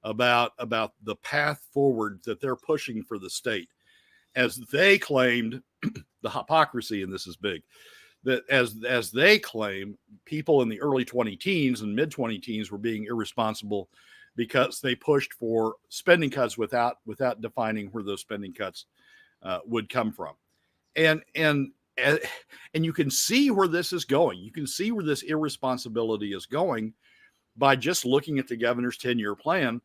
about the path forward that they're pushing for the state as they claimed. The hypocrisy in this is big, that as they claim people in the early 2010s and mid 2010s were being irresponsible because they pushed for spending cuts without defining where those spending cuts would come from. And you can see where this is going. You can see where this irresponsibility is going by just looking at the governor's 10-year plan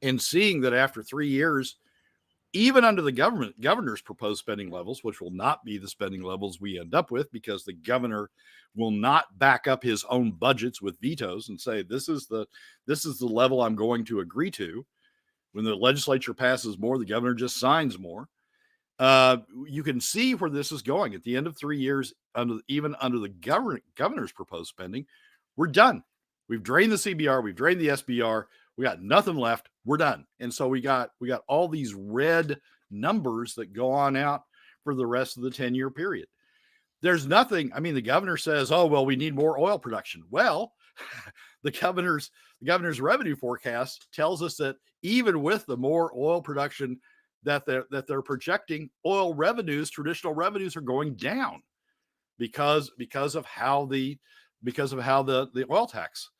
and seeing that after 3 years, even under the governor's proposed spending levels, which will not be the spending levels we end up with because the governor will not back up his own budgets with vetoes and say, this is the level I'm going to agree to. When the legislature passes more, the governor just signs more. You can see where this is going. At the end of 3 years, even under the governor's proposed spending, we're done. We've drained the CBR, we've drained the SBR, we got nothing left. We're done. And so we got all these red numbers that go on out for the rest of the 10-year period. There's nothing. I mean, the governor says, "Oh, well, we need more oil production." Well, the governor's revenue forecast tells us that even with the more oil production that they're projecting, oil revenues, traditional revenues, are going down because of how the oil tax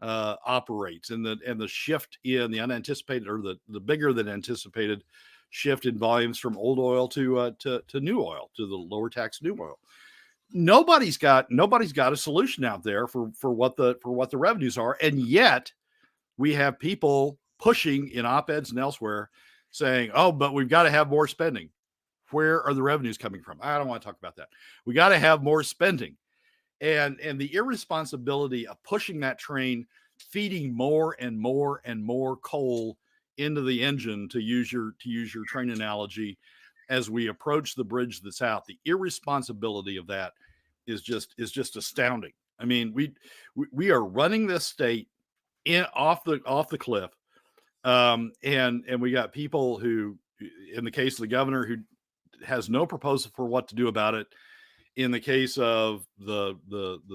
operates and the shift in the unanticipated or the bigger than anticipated shift in volumes from old oil to new oil, to the lower tax new oil. Nobody's got a solution out there for what the revenues are, and yet we have people pushing in op-eds and elsewhere saying, "Oh, but we've got to have more spending." Where are the revenues coming from? I don't want to talk about that. We got to have more spending. And the irresponsibility of pushing that train, feeding more and more and more coal into the engine, to use your train analogy, as we approach the bridge that's out, the irresponsibility of that is just astounding. I mean, we are running this state off the cliff, and we got people who, in the case of the governor, who has no proposal for what to do about it. In the case of the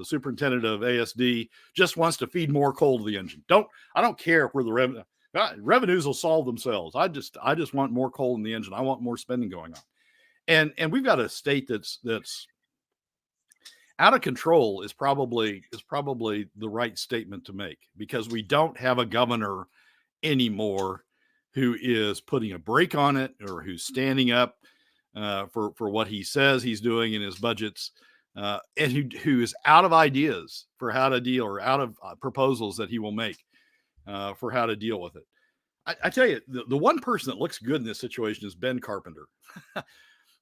superintendent of ASD, just wants to feed more coal to the engine. I don't care where the revenues will solve themselves. I just want more coal in the engine. I want more spending going on. And we've got a state that's out of control is probably the right statement to make, because we don't have a governor anymore who is putting a brake on it or who's standing up for what he says he's doing in his budgets, and who is out of ideas for how to deal, or out of proposals that he will make for how to deal with it. I tell you, the one person that looks good in this situation is Ben Carpenter,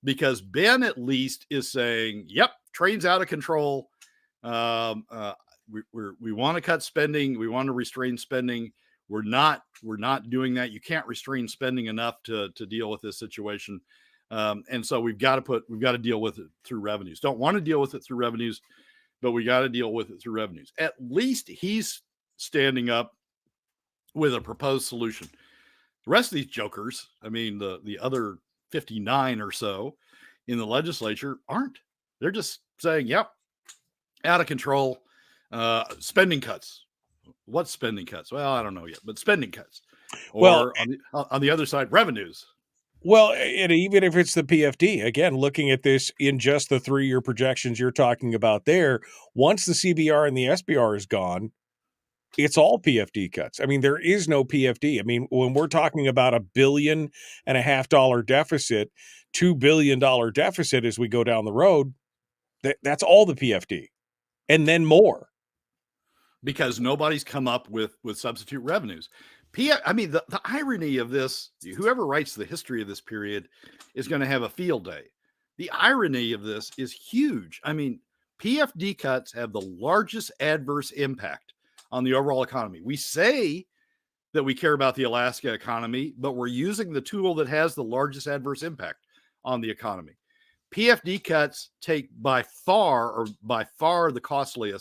because Ben at least is saying, "Yep, train's out of control. We want to cut spending. We want to restrain spending. We're not doing that. You can't restrain spending enough to deal with this situation, and so we've got to deal with it through revenues. Don't want to deal with it through revenues, but we got to deal with it through revenues. At least he's standing up with a proposed solution. The rest of these jokers, I mean, the other 59 or so in the legislature aren't. They're just saying, "Yep, out of control, spending cuts." What spending cuts? Well, I don't know yet, but spending cuts. Or on the other side, revenues. Well, and even if it's the PFD, again, looking at this in just the 3-year projections you're talking about there, once the CBR and the SBR is gone, it's all PFD cuts. I mean, there is no PFD. I mean, when we're talking about $1.5 billion deficit, $2 billion deficit as we go down the road, that's all the PFD, and then more. Because nobody's come up with substitute revenues. I mean, the irony of this, whoever writes the history of this period is going to have a field day. The irony of this is huge. I mean, PFD cuts have the largest adverse impact on the overall economy. We say that we care about the Alaska economy, but we're using the tool that has the largest adverse impact on the economy. PFD cuts take by far the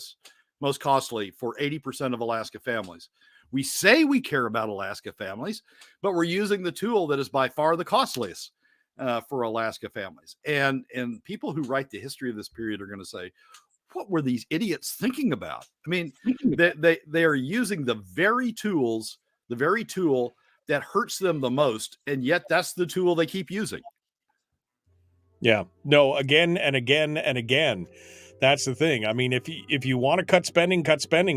most costly for 80% of Alaska families. We say we care about Alaska families, but we're using the tool that is by far the costliest for Alaska families. And people who write the history of this period are going to say, what were these idiots thinking about? I mean, they are using the very tool that hurts them the most, and yet that's the tool they keep using. Yeah, no, again and again and again. That's the thing. I mean, if you want to cut spending,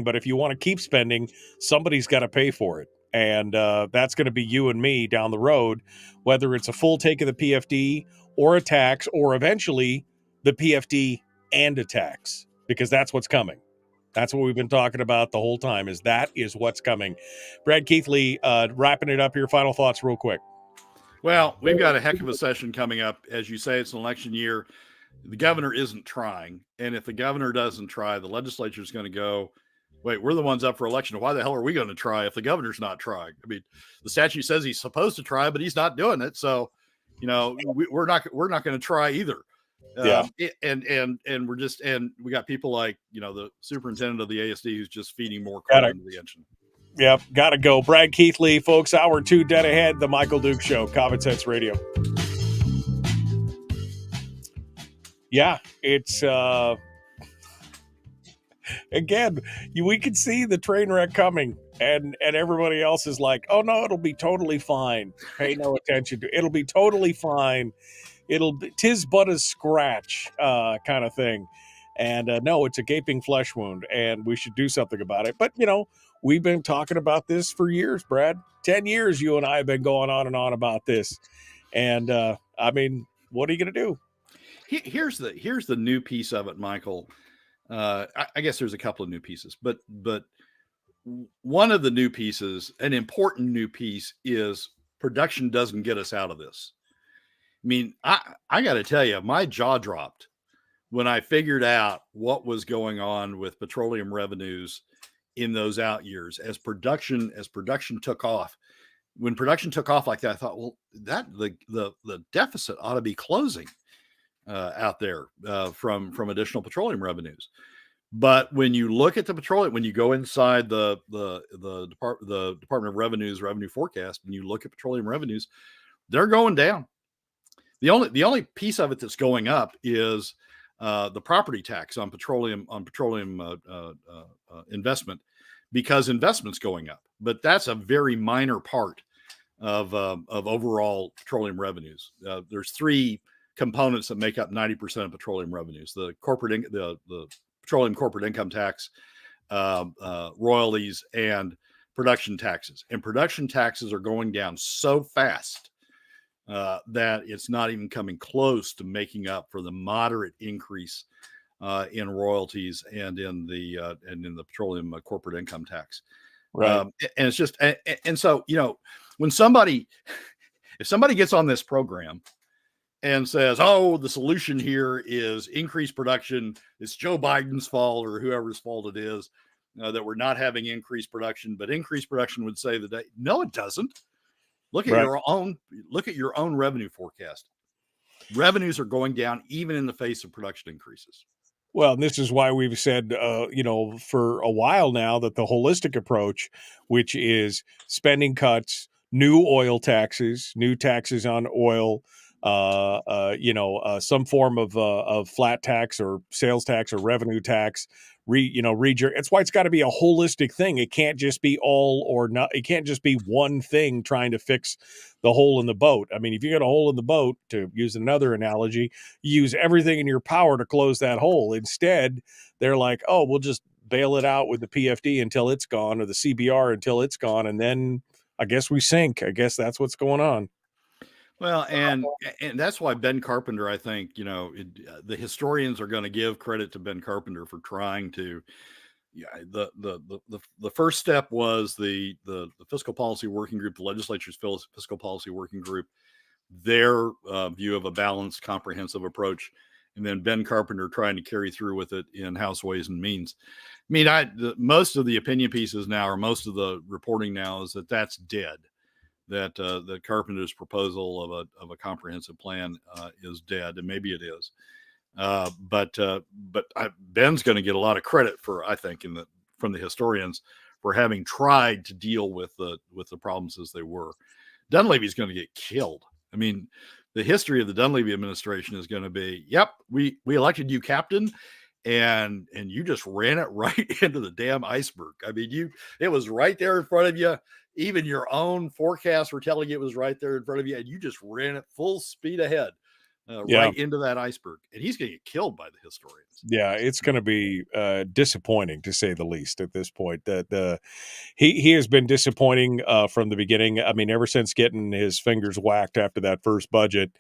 but if you want to keep spending, somebody's got to pay for it. And that's going to be you and me down the road, whether it's a full take of the PFD or a tax, or eventually the PFD and a tax, because that's what's coming. That's what we've been talking about the whole time, is what's coming. Brad Keithley, wrapping it up here. Final thoughts real quick. Well, we've got a heck of a session coming up. As you say, it's an election year. The governor isn't trying. And if the governor doesn't try, the legislature is going to go, wait, we're the ones up for election. Why the hell are we going to try if the governor's not trying? I mean, the statute says he's supposed to try, but he's not doing it. So, we're not going to try either. Yeah. And we got people like, the superintendent of the ASD who's just feeding more coal into the engine. Yep, gotta go. Brad Keithley, folks, hour 2 dead ahead, the Michael Duke Show, Common Sense Radio. Yeah, it's, again, we can see the train wreck coming, and everybody else is like, oh no, it'll be totally fine. Pay no attention to it. It'll be totally fine. Tis but a scratch, kind of thing. And no, it's a gaping flesh wound, and we should do something about it. But, we've been talking about this for years, Brad. 10 years you and I have been going on and on about this. And, I mean, what are you going to do? Here's the new piece of it, Michael. I guess there's a couple of new pieces, but one of the new pieces, an important new piece, is production doesn't get us out of this. I mean, I got to tell you, my jaw dropped when I figured out what was going on with petroleum revenues in those out years as production took off. When production took off like that, I thought, well, that the deficit ought to be closing out there from additional petroleum revenues. But when you look at the petroleum, when you go inside the Department of Revenue's revenue forecast, and you look at petroleum revenues, they're going down. The only piece of it that's going up is the property tax on petroleum investment, because investment's going up. But that's a very minor part of overall petroleum revenues. There's 3 components that make up 90% of petroleum revenues: the petroleum corporate income tax, royalties, and production taxes. And production taxes are going down so fast that it's not even coming close to making up for the moderate increase in royalties and in the petroleum corporate income tax. Right. And it's just, and so, when if somebody gets on this program and says, oh, the solution here is increased production, it's Joe Biden's fault or whoever's fault it is, that we're not having increased production, but increased production would say that no, it doesn't. Look at your own revenue forecast. Revenues are going down even in the face of production increases. Well, and this is why we've said, for a while now that the holistic approach, which is spending cuts, new oil taxes, new taxes on oil, some form of flat tax or sales tax or revenue tax, it's why it's got to be a holistic thing. It can't just be all or not. It can't just be one thing trying to fix the hole in the boat. I mean, if you got a hole in the boat, to use another analogy, you use everything in your power to close that hole. Instead, they're like, oh, we'll just bail it out with the PFD until it's gone, or the CBR until it's gone, and then I guess we sink. I guess that's what's going on. Well, and that's why Ben Carpenter, I think, the historians are going to give credit to Ben Carpenter for trying to. The first step was the fiscal policy working group, the legislature's fiscal policy working group, their view of a balanced, comprehensive approach, and then Ben Carpenter trying to carry through with it in House Ways and Means. I mean, most of the opinion pieces now, or most of the reporting now, is that that's dead. That Carpenter's proposal of a comprehensive plan is dead, and maybe it is. But Ben's going to get a lot of credit for, I think, from the historians, for having tried to deal with the problems as they were. Dunleavy's going to get killed. I mean, the history of the Dunleavy administration is going to be, yep, we elected you captain, and you just ran it right into the damn iceberg. I mean, it was right there in front of you. Even your own forecasts were telling you it was right there in front of you, and you just ran it full speed ahead, right into that iceberg. And he's going to get killed by the historians. Yeah, it's going to be disappointing, to say the least, at this point. He has been disappointing from the beginning. I mean, ever since getting his fingers whacked after that first budget,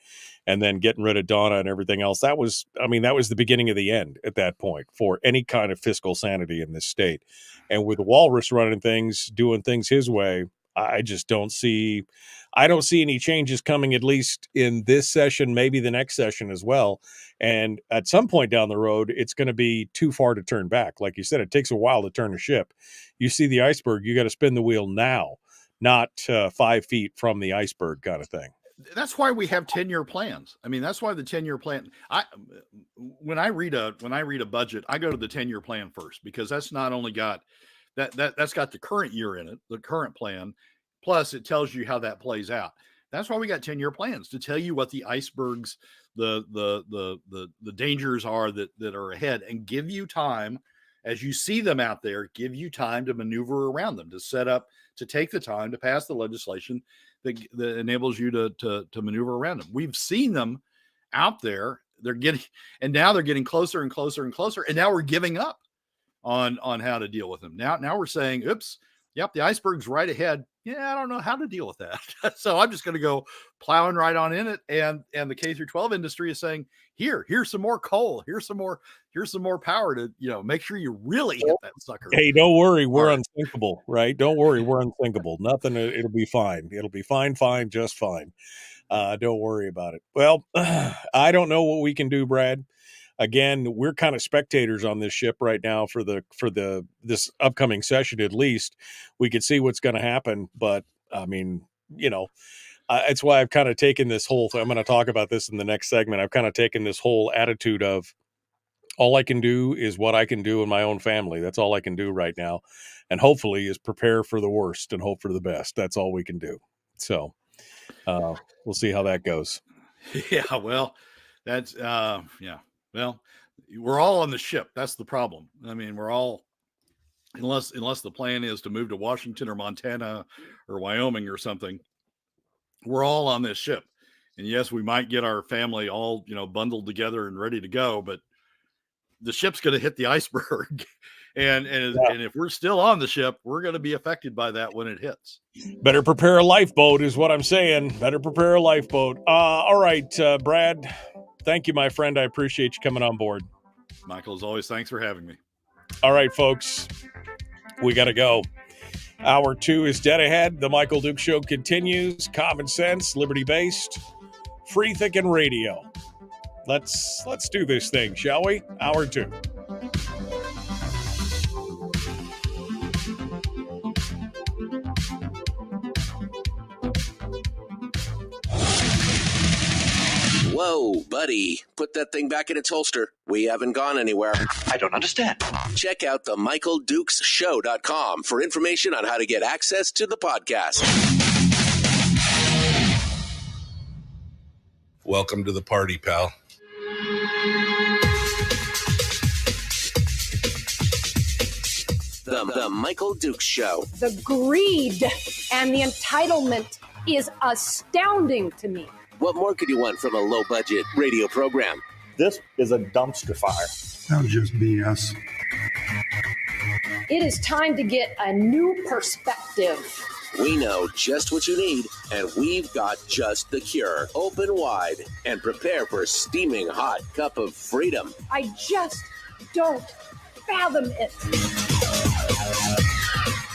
and then getting rid of Donna and everything else. That was the beginning of the end at that point for any kind of fiscal sanity in this state. And with Walrus running things, doing things his way, I don't see any changes coming, at least in this session, maybe the next session as well. And at some point down the road, it's going to be too far to turn back. Like you said, it takes a while to turn a ship. You see the iceberg, you got to spin the wheel now, not 5 feet from the iceberg kind of thing. That's why we have 10-year plans. I mean, that's why the 10-year plan. When I read a budget, I go to the 10-year plan first, because that's not only got that's got the current year in it, the current plan, plus it tells you how that plays out. That's why we got 10-year plans, to tell you what the icebergs, the dangers are that are ahead, and give you time as you see them out there. Give you time to maneuver around them, to set up, to take the time to pass the legislation that enables you to maneuver around them. We've seen them out there. Now they're getting closer and closer and closer. And now we're giving up on how to deal with them. Now we're saying, oops, yep, the iceberg's right ahead. Yeah, I don't know how to deal with that. So I'm just going to go plowing right on in it. And the K through 12 industry is saying, here's some more coal. Here's some more power to, make sure you really hit that sucker. Hey, don't worry. We're unsinkable, right? Don't worry. We're unsinkable. Nothing. It'll be fine. It'll be fine, just fine. Don't worry about it. Well, I don't know what we can do, Brad. Again, we're kind of spectators on this ship right now for this upcoming session. At least we could see what's going to happen. But I mean, it's why I've kind of taken this whole thing. I'm going to talk about this in the next segment. I've kind of taken this whole attitude of all I can do is what I can do in my own family. That's all I can do right now. And hopefully is prepare for the worst and hope for the best. That's all we can do. So we'll see how that goes. Yeah, well, that's yeah. Well, we're all on the ship. That's the problem. I mean, we're all, unless the plan is to move to Washington or Montana or Wyoming or something, we're all on this ship. And yes, we might get our family all, bundled together and ready to go, but the ship's going to hit the iceberg. And if we're still on the ship, we're going to be affected by that when it hits. Better prepare a lifeboat is what I'm saying. Better prepare a lifeboat. All right, Brad. Thank you, my friend. I appreciate you coming on board. Michael, as always, thanks for having me. All right, folks, we got to go. Hour 2 is dead ahead. The Michael Duke Show continues. Common sense, liberty-based, free thinking radio. Let's do this thing, shall we? Hour 2. Whoa, buddy. Put that thing back in its holster. We haven't gone anywhere. I don't understand. Check out the MichaelDukesShow.com for information on how to get access to the podcast. Welcome to the party, pal. The Michael Dukes Show. The greed and the entitlement is astounding to me. What more could you want from a low-budget radio program? This is a dumpster fire. That was just BS. It is time to get a new perspective. We know just what you need, and we've got just the cure. Open wide and prepare for a steaming hot cup of freedom. I just don't fathom it.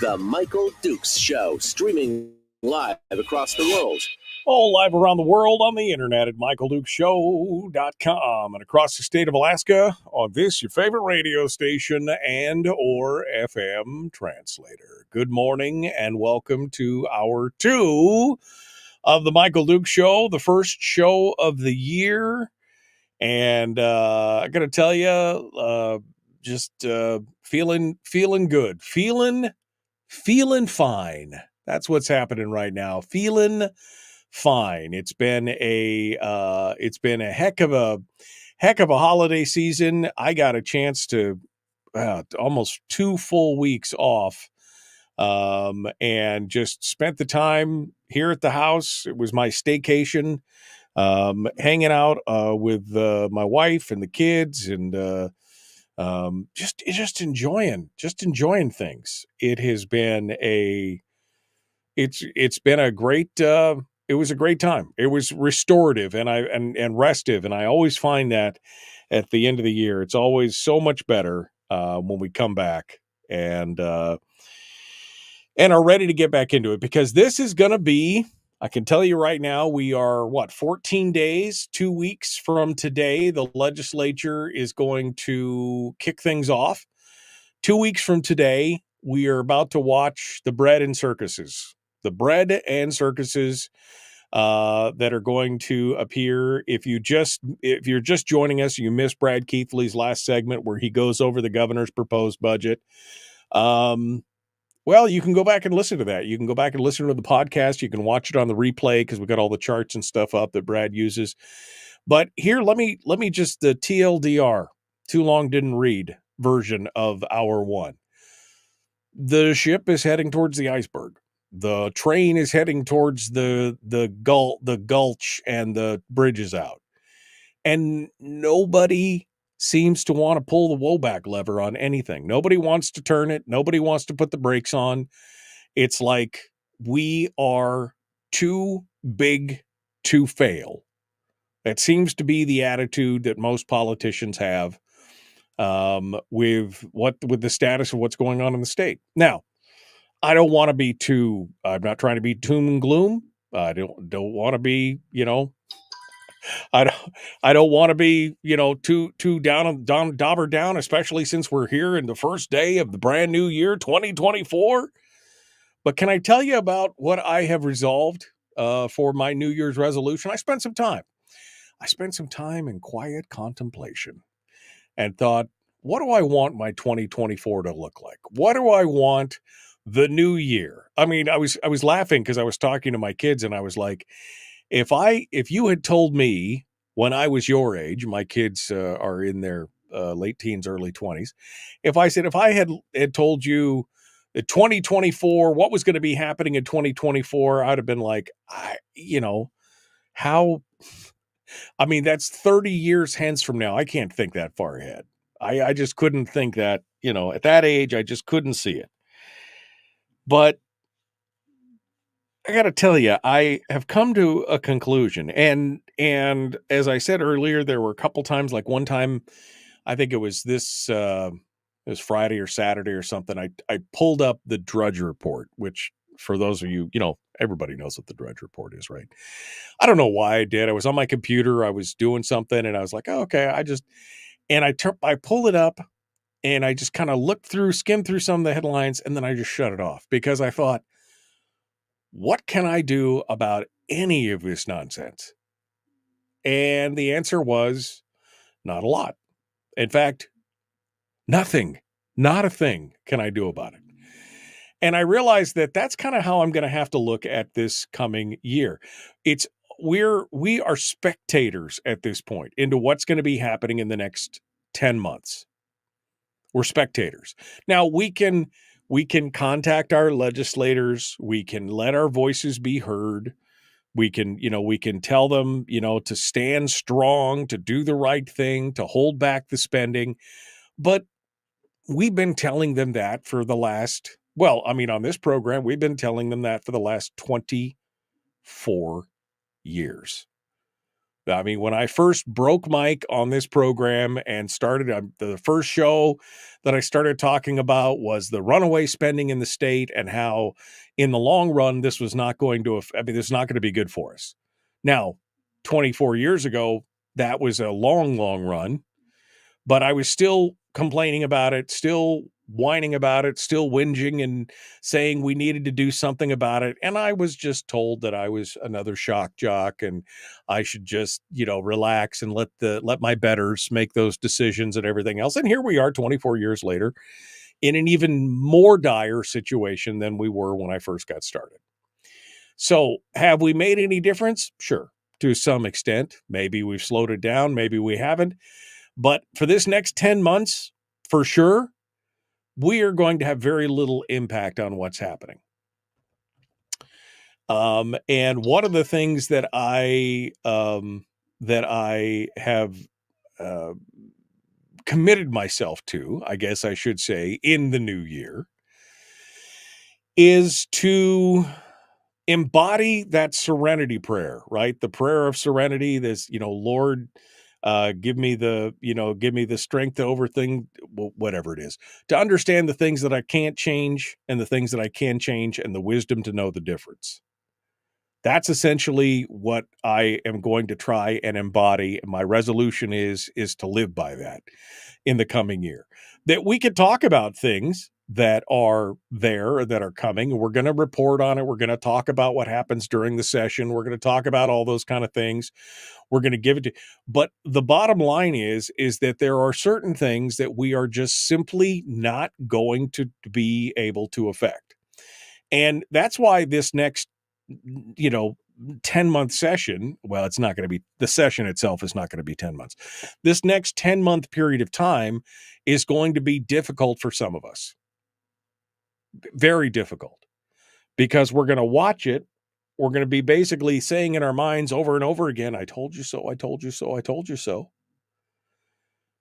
The Michael Dukes Show, streaming live across the world. All live around the world on the internet at michaeldukeshow.com and across the state of Alaska on this, your favorite radio station and or FM translator. Good morning and welcome to Hour 2 of the Michael Duke Show, the first show of the year. And I got to tell you, just feeling good, feeling fine. That's what's happening right now. Feeling fine. It's been a heck of a holiday season. I got a chance to almost 2 full weeks off, and just spent the time here at the house. It was my staycation, hanging out with my wife and the kids, and just enjoying things. It has been it's been a great. It was a great time. It was restorative and restive, and I always find that at the end of the year, it's always so much better when we come back and are ready to get back into it, because this is going to be. I can tell you right now, we are 14 days, 2 weeks from today. The legislature is going to kick things off. 2 weeks from today, we are about to watch the bread and circuses that are going to appear. If you're just joining us, you missed Brad Keithley's last segment where he goes over the governor's proposed budget. Well, you can go back and listen to that. You can go back and listen to the podcast. You can watch it on the replay because we got all the charts and stuff up that Brad uses. But here, let me just the TLDR, too long didn't read version of Hour 1. The ship is heading towards the iceberg. The train is heading towards the gulch, and the bridge is out. And nobody seems to want to pull the woback lever on anything. Nobody wants to turn it. Nobody wants to put the brakes on. It's like we are too big to fail. That seems to be the attitude that most politicians have with the status of what's going on in the state. Now, I don't want to be I'm not trying to be doom and gloom. I don't want to be, I don't want to be, too dauber down, especially since we're here in the first day of the brand new year, 2024. But can I tell you about what I have resolved for my New Year's resolution? I spent some time in quiet contemplation and thought, what do I want my 2024 to look like? What do I want the new year? I mean, I was laughing because I was talking to my kids and I was like, if you had told me when I was your age, my kids are in their late teens, early 20s. If I had told you that 2024, what was going to be happening in 2024, I'd have been like, that's 30 years hence from now. I can't think that far ahead. I just couldn't think that, at that age, I just couldn't see it. But I got to tell you, I have come to a conclusion. And as I said earlier, there were a couple times, like one time, I think it was this It was Friday or Saturday or something. I pulled up the Drudge Report, which for those of you, everybody knows what the Drudge Report is, right? I don't know why I did. I was on my computer. I was doing something and I was like, oh, okay. I pulled it up and I just kind of skimmed through some of the headlines, and then I just shut it off because I thought, what can I do about any of this nonsense? And the answer was not a lot. In fact, nothing, not a thing can I do about it. And I realized that that's kind of how I'm going to have to look at this coming year. We are spectators at this point into what's going to be happening in the next 10 months. We're spectators. Now we can contact our legislators. We can let our voices be heard. We can tell them, to stand strong, to do the right thing, to hold back the spending. But we've been telling them that for the last, on this program, we've been telling them that for the last 24 years. I mean, when I first broke mic on this program and started, the first show that I started talking about was the runaway spending in the state and how in the long run, this was not going to, this is not going to be good for us. Now, 24 years ago, that was a long, long run, but I was still complaining about it, still whining about it, still whinging and saying we needed to do something about it. And I was just told that I was another shock jock and I should just, relax and let my betters make those decisions and everything else. And here we are 24 years later in an even more dire situation than we were when I first got started. So have we made any difference? Sure, to some extent. Maybe we've slowed it down. Maybe we haven't. But for this next 10 months, for sure, we are going to have very little impact on what's happening. And one of the things that I have committed myself to, I guess I should say, in the new year, is to embody that serenity prayer, right? The prayer of serenity, this, Lord, give me the strength to whatever it is, to understand the things that I can't change and the things that I can change and the wisdom to know the difference. That's essentially what I am going to try and embody. My resolution is to live by that in the coming year. That we could talk about things that are there, that are coming. We're going to report on it. We're going to talk about what happens during the session. We're going to talk about all those kind of things. We're going to give it to, but the bottom line is that there are certain things that we are just simply not going to be able to affect. And that's why this next, 10-month session, it's not going to be, the session itself is not going to be 10 months. This next 10-month period of time is going to be difficult for some of us. Very difficult, because we're going to watch it. We're going to be basically saying in our minds over and over again, I told you so, I told you so, I told you so.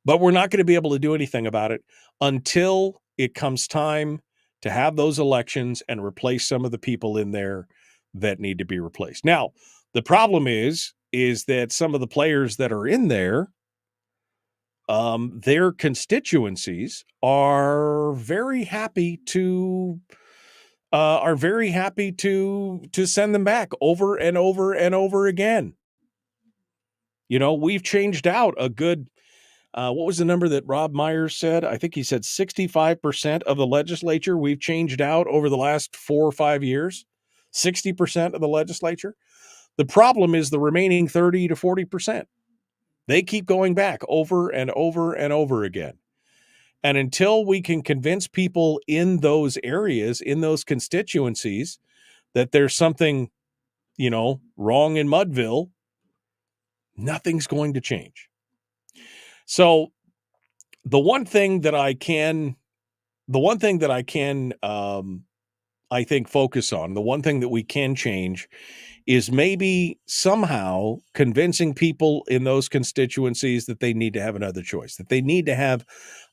But we're not going to be able to do anything about it until it comes time to have those elections and replace some of the people in there that need to be replaced. Now, the problem is that some of the players that are in there, their constituencies are very happy to send them back over and over and over again. We've changed out a good, what was the number that Rob Myers said? I think he said 65% of the legislature we've changed out over the last 4 or 5 years. 60% of the legislature. The problem is the remaining 30 to 40%. They keep going back over and over and over again. And until we can convince people in those areas, in those constituencies, that there's something, wrong in Mudville, nothing's going to change. So the one thing that I can, I think, focus on, the one thing that we can change is maybe somehow convincing people in those constituencies that they need to have another choice, that they need to have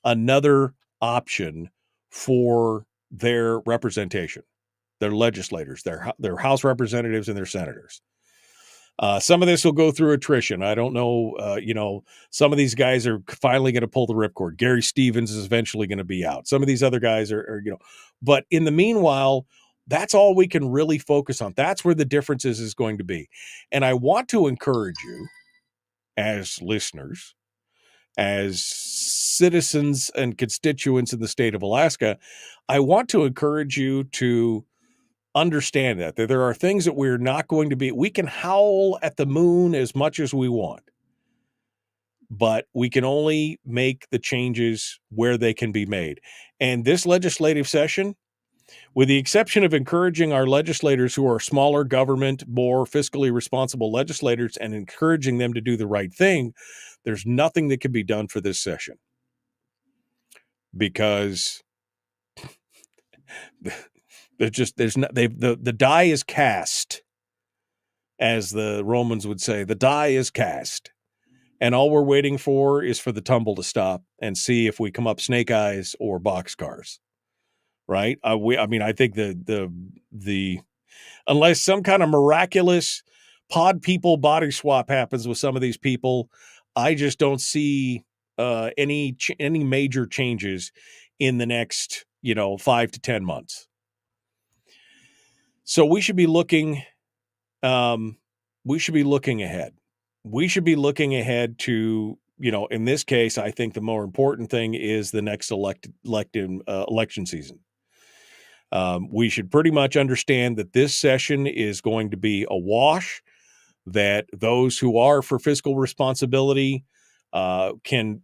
another option for their representation, their legislators, their House representatives and their senators. Some of this will go through attrition. I don't know. Some of these guys are finally going to pull the ripcord. Gary Stevens is eventually going to be out. Some of these other guys are, but in the meanwhile, that's all we can really focus on. That's where the differences is going to be. And I want to encourage you as listeners, as citizens and constituents in the state of Alaska, I want to encourage you to understand that there are things that we're not going to be. We can howl at the moon as much as we want, but we can only make the changes where they can be made. And this legislative session, with the exception of encouraging our legislators who are smaller government, more fiscally responsible legislators, and encouraging them to do the right thing, there's nothing that can be done for this session, because the die is cast, as the Romans would say. The die is cast, and all we're waiting for is for the tumble to stop and see if we come up snake eyes or boxcars. Right? I think the unless some kind of miraculous pod people body swap happens with some of these people, I just don't see any major changes in the next 5 to 10 months. So we should be looking. We should be looking ahead. We should be looking ahead to, in this case, I think the more important thing is the next election season. We should pretty much understand that this session is going to be a wash, that those who are for fiscal responsibility we can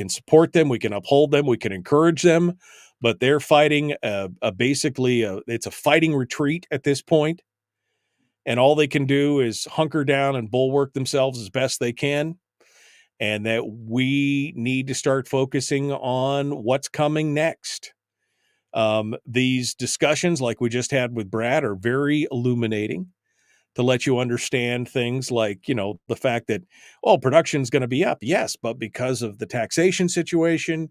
support them, we can uphold them, we can encourage them, but they're fighting it's a fighting retreat at this point, and all they can do is hunker down and bulwark themselves as best they can, and that we need to start focusing on what's coming next. These discussions, like we just had with Brad, are very illuminating to let you understand things like, the fact that, production's going to be up. Yes, but because of the taxation situation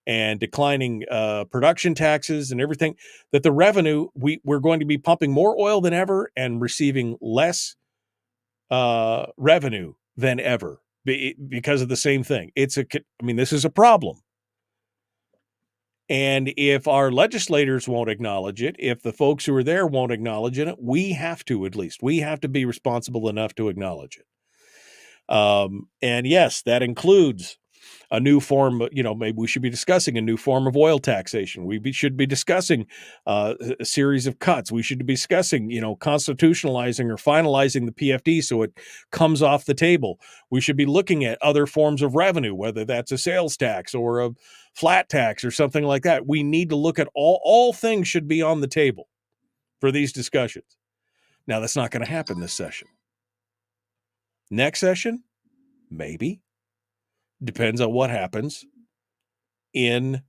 and declining production taxes and everything, that the revenue, we're going to be pumping more oil than ever and receiving less revenue than ever because of the same thing. This is a problem. And if our legislators won't acknowledge it, if the folks who are there won't acknowledge it, we have to be responsible enough to acknowledge it. And yes, that includes a new form, maybe we should be discussing a new form of oil taxation. We should be discussing a series of cuts. We should be discussing, constitutionalizing or finalizing the PFD so it comes off the table. We should be looking at other forms of revenue, whether that's a sales tax or a flat tax or something like that. We need to look at all things should be on the table for these discussions. Now, that's not going to happen this session. Next session, maybe. Depends on what happens in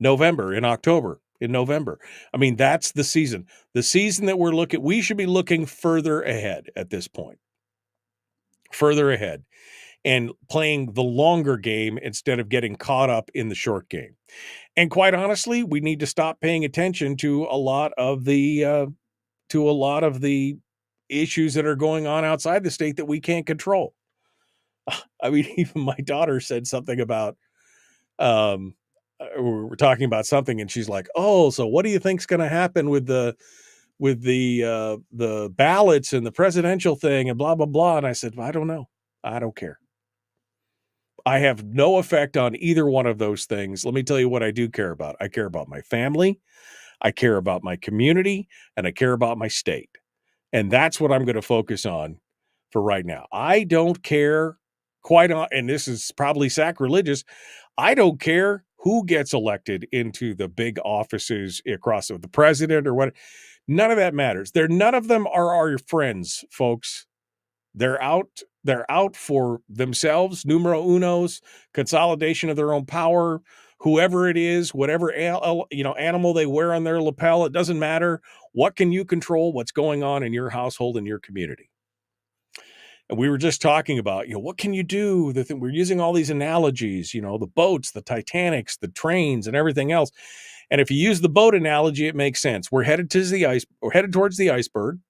October. That's the season. The season that we should be looking further ahead at this point. Further ahead and playing the longer game instead of getting caught up in the short game. And quite honestly, we need to stop paying attention to a lot of the issues that are going on outside the state that we can't control. Even my daughter said something about, we're talking about something and she's like, "Oh, so what do you think's going to happen with the ballots and the presidential thing and blah, blah, blah." And I said, "I don't know. I don't care. I have no effect on either one of those things. Let me tell you what I do care about. I care about my family. I care about my community, and I care about my state. And that's what I'm going to focus on for right now. I don't care and this is probably sacrilegious. I don't care who gets elected into the big offices across the president or what. None of that matters. None of them are our friends, folks. They're out for themselves, numero unos, consolidation of their own power, whoever it is, whatever animal they wear on their lapel, it doesn't matter. What can you control? What's going on in your household, in your community? And we were just talking about, what can you do? We're using all these analogies, the boats, the Titanics, the trains, and everything else. And if you use the boat analogy, it makes sense. We're headed towards the iceberg.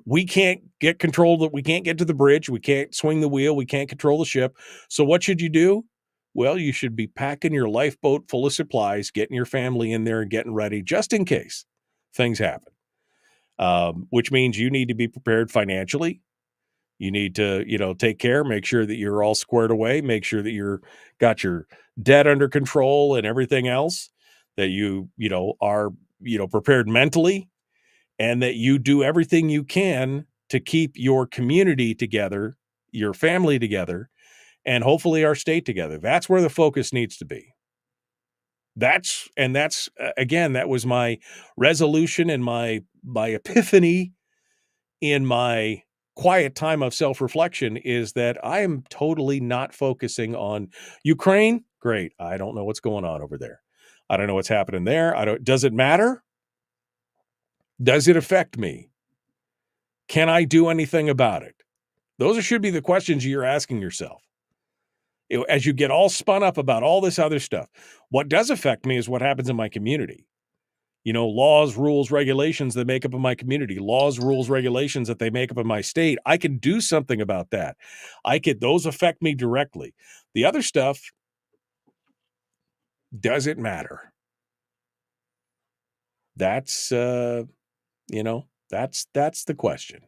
We can't get control that. We can't get to the bridge. We can't swing the wheel. We can't control the ship. So what should you do? Well, you should be packing your lifeboat full of supplies, getting your family in there and getting ready just in case things happen. Which means you need to be prepared financially. You need to, take care, make sure that you're all squared away, make sure that you're got your debt under control and everything else, that you are, prepared mentally, and that you do everything you can to keep your community together, your family together, and hopefully our state together. That's where the focus needs to be. Again, that was my resolution and my epiphany in my quiet time of self-reflection, is that I am totally not focusing on Ukraine. Great. I don't know what's going on over there. I don't know what's happening there. Does it matter? Does it affect me? Can I do anything about it? Those should be the questions you're asking yourself. As you get all spun up about all this other stuff, what does affect me is what happens in my community. Laws, rules, regulations that make up in my community, laws, rules, regulations that they make up in my state. I can do something about that. Those affect me directly. The other stuff, does it matter? That's, that's the question.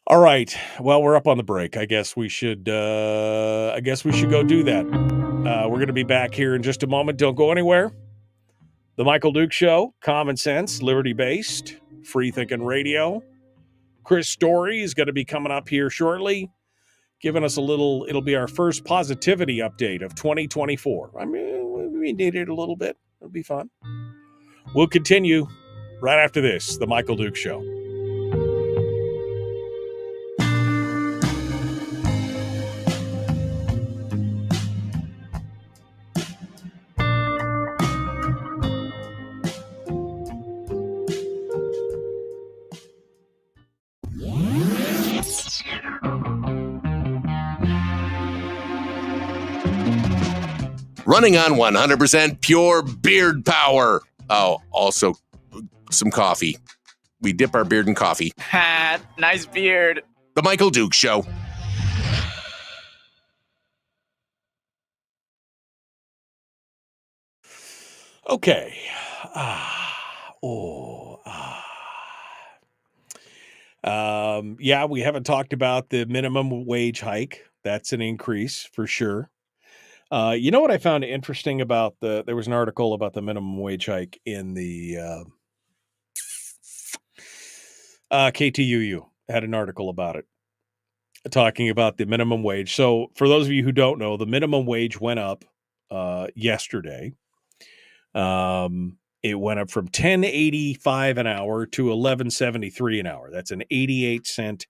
All right. Well, we're up on the break. I guess we should go do that. We're going to be back here in just a moment. Don't go anywhere. The Michael Duke Show, common sense, liberty-based, free-thinking radio. Chris Story is going to be coming up here shortly, giving us it'll be our first positivity update of 2024. I mean, we need it a little bit. It'll be fun. We'll continue right after this, The Michael Duke Show. Running on 100% pure beard power. Oh, also some coffee. We dip our beard in coffee. Ha, nice beard. The Michael Duke Show. Okay. Yeah, we haven't talked about the minimum wage hike. That's an increase for sure. You know what I found interesting about there was an article about the minimum wage hike in the KTUU had an article about it, talking about the minimum wage. So for those of you who don't know, the minimum wage went up yesterday. It went up from $10.85 an hour to $11.73 an hour. That's an 88-cent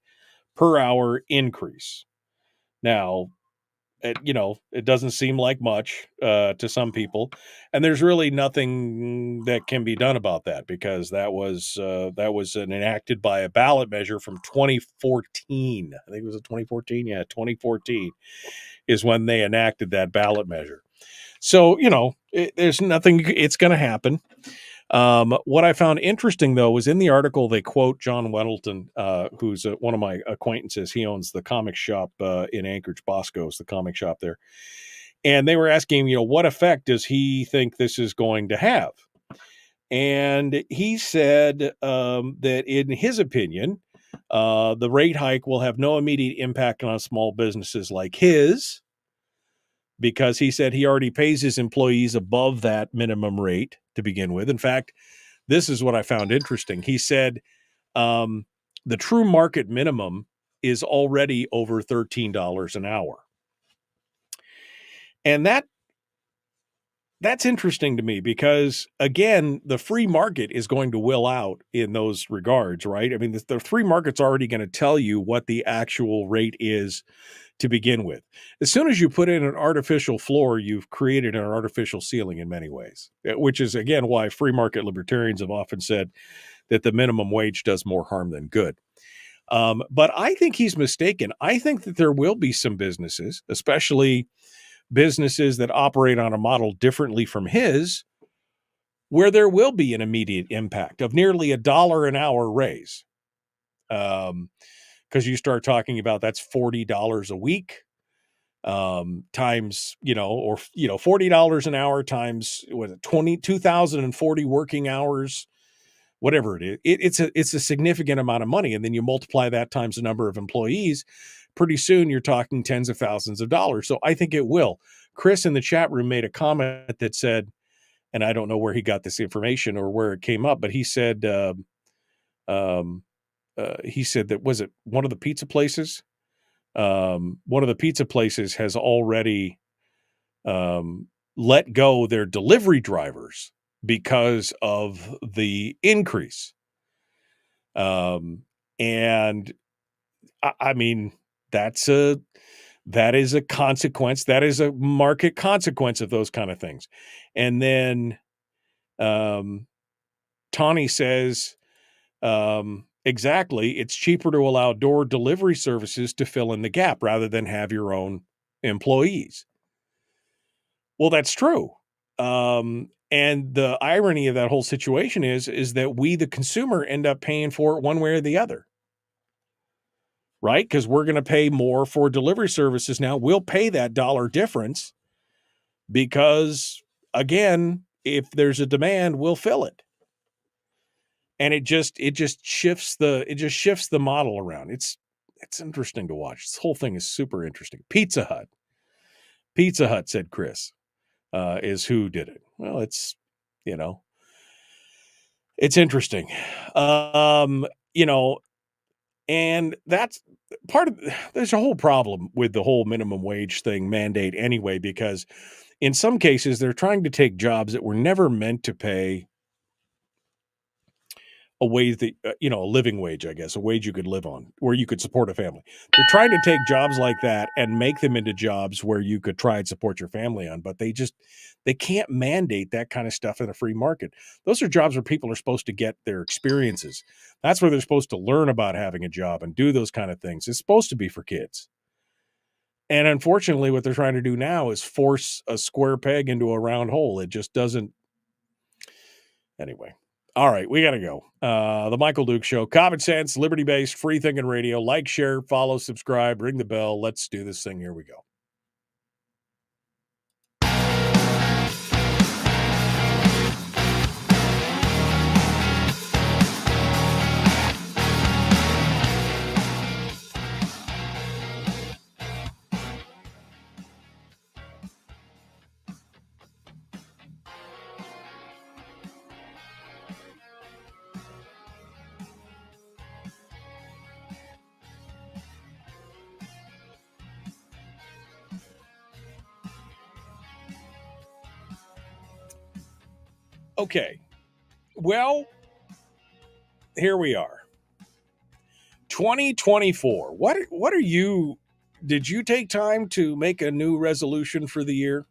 per hour increase. Now, it doesn't seem like much to some people, and there's really nothing that can be done about that, because that was enacted by a ballot measure from 2014. I think it was 2014. Yeah, 2014 is when they enacted that ballot measure. So there's nothing. It's going to happen. What I found interesting, though, was in the article they quote John Weddleton, who's one of my acquaintances. He owns the comic shop in Anchorage. Bosco's the comic shop there. And they were asking him, what effect does he think this is going to have? And he said that in his opinion, the rate hike will have no immediate impact on small businesses like his, because he said he already pays his employees above that minimum rate to begin with. In fact, this is what I found interesting. He said the true market minimum is already over $13 an hour. And that's interesting to me, because, again, the free market is going to will out in those regards, right? I mean, the free market's already going to tell you what the actual rate is to begin with. As soon as you put in an artificial floor, you've created an artificial ceiling in many ways, which is, again, why free market libertarians have often said that the minimum wage does more harm than good. But I think he's mistaken. I think that there will be some businesses, especially businesses that operate on a model differently from his, where there will be an immediate impact of nearly $1 an hour raise. Because you start talking about that's $40 a week times, or $40 an hour times what is it, 2,040 working hours, whatever it is. It's a significant amount of money. And then you multiply that times the number of employees. Pretty soon you're talking tens of thousands of dollars. So I think it will. Chris in the chat room made a comment that said, and I don't know where he got this information or where it came up, but he said that was it one of the pizza places? One of the pizza places has already let go their delivery drivers because of the increase. And I mean, that is a consequence. That is a market consequence of those kind of things. And then Tawny says, exactly, it's cheaper to allow door delivery services to fill in the gap rather than have your own employees. Well, that's true. And the irony of that whole situation is that we, the consumer, end up paying for it one way or the other. Right? Because we're going to pay more for delivery services now. We'll pay that dollar difference because, again, if there's a demand, we'll fill it. And it just shifts the model around. It's interesting to watch. This whole thing is super interesting. Pizza Hut, said Chris, is who did it. Well, it's interesting. And that's part of, there's a whole problem with the whole minimum wage thing mandate anyway, because in some cases they're trying to take jobs that were never meant to pay a wage that, a living wage, I guess, a wage you could live on, where you could support a family. They're trying to take jobs like that and make them into jobs where you could try and support your family on, but they can't mandate that kind of stuff in a free market. Those are jobs where people are supposed to get their experiences. That's where they're supposed to learn about having a job and do those kind of things. It's supposed to be for kids. And unfortunately, what they're trying to do now is force a square peg into a round hole. It just doesn't. Anyway. All right, we got to go. The Michael Duke Show, common sense, liberty-based, free-thinking radio. Like, share, follow, subscribe, ring the bell. Let's do this thing. Here we go. Okay, well, here we are. 2024. What are you? Did you take time to make a new resolution for the year?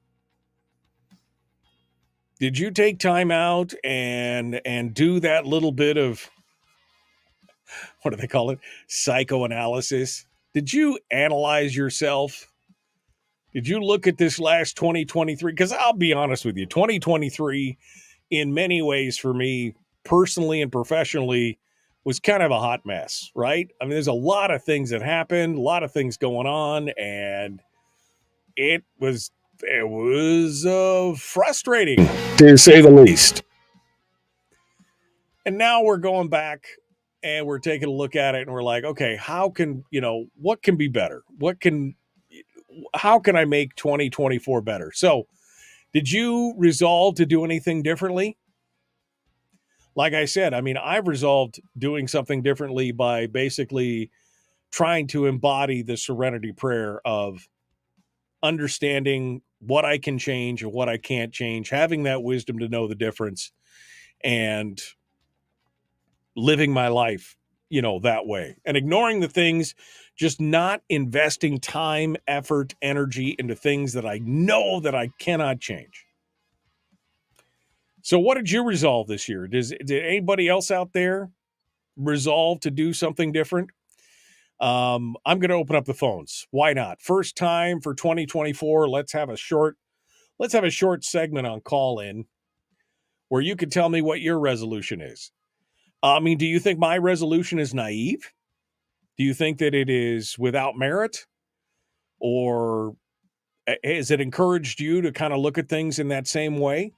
Did you take time out and do that little bit of, what do they call it? Psychoanalysis? Did you analyze yourself? Did you look at this last 2023? Because I'll be honest with you, 2023, in many ways for me, personally and professionally, was kind of a hot mess, right? I mean, there's a lot of things that happened, a lot of things going on, and it was frustrating, to say the least. And now we're going back and we're taking a look at it and we're like, okay, how can, what can be better? How can I make 2024 better? So did you resolve to do anything differently? Like I said, I mean, I've resolved doing something differently by basically trying to embody the serenity prayer of understanding what I can change and what I can't change, having that wisdom to know the difference, and living my life, that way, and ignoring the things, just not investing time, effort, energy into things that I know that I cannot change. So what did you resolve this year? Did anybody else out there resolve to do something different? I'm going to open up the phones. Why not? First time for 2024. Let's have a short segment on call in. where you could tell me what your resolution is. I mean, do you think my resolution is naive? Do you think that it is without merit? Or has it encouraged you to kind of look at things in that same way?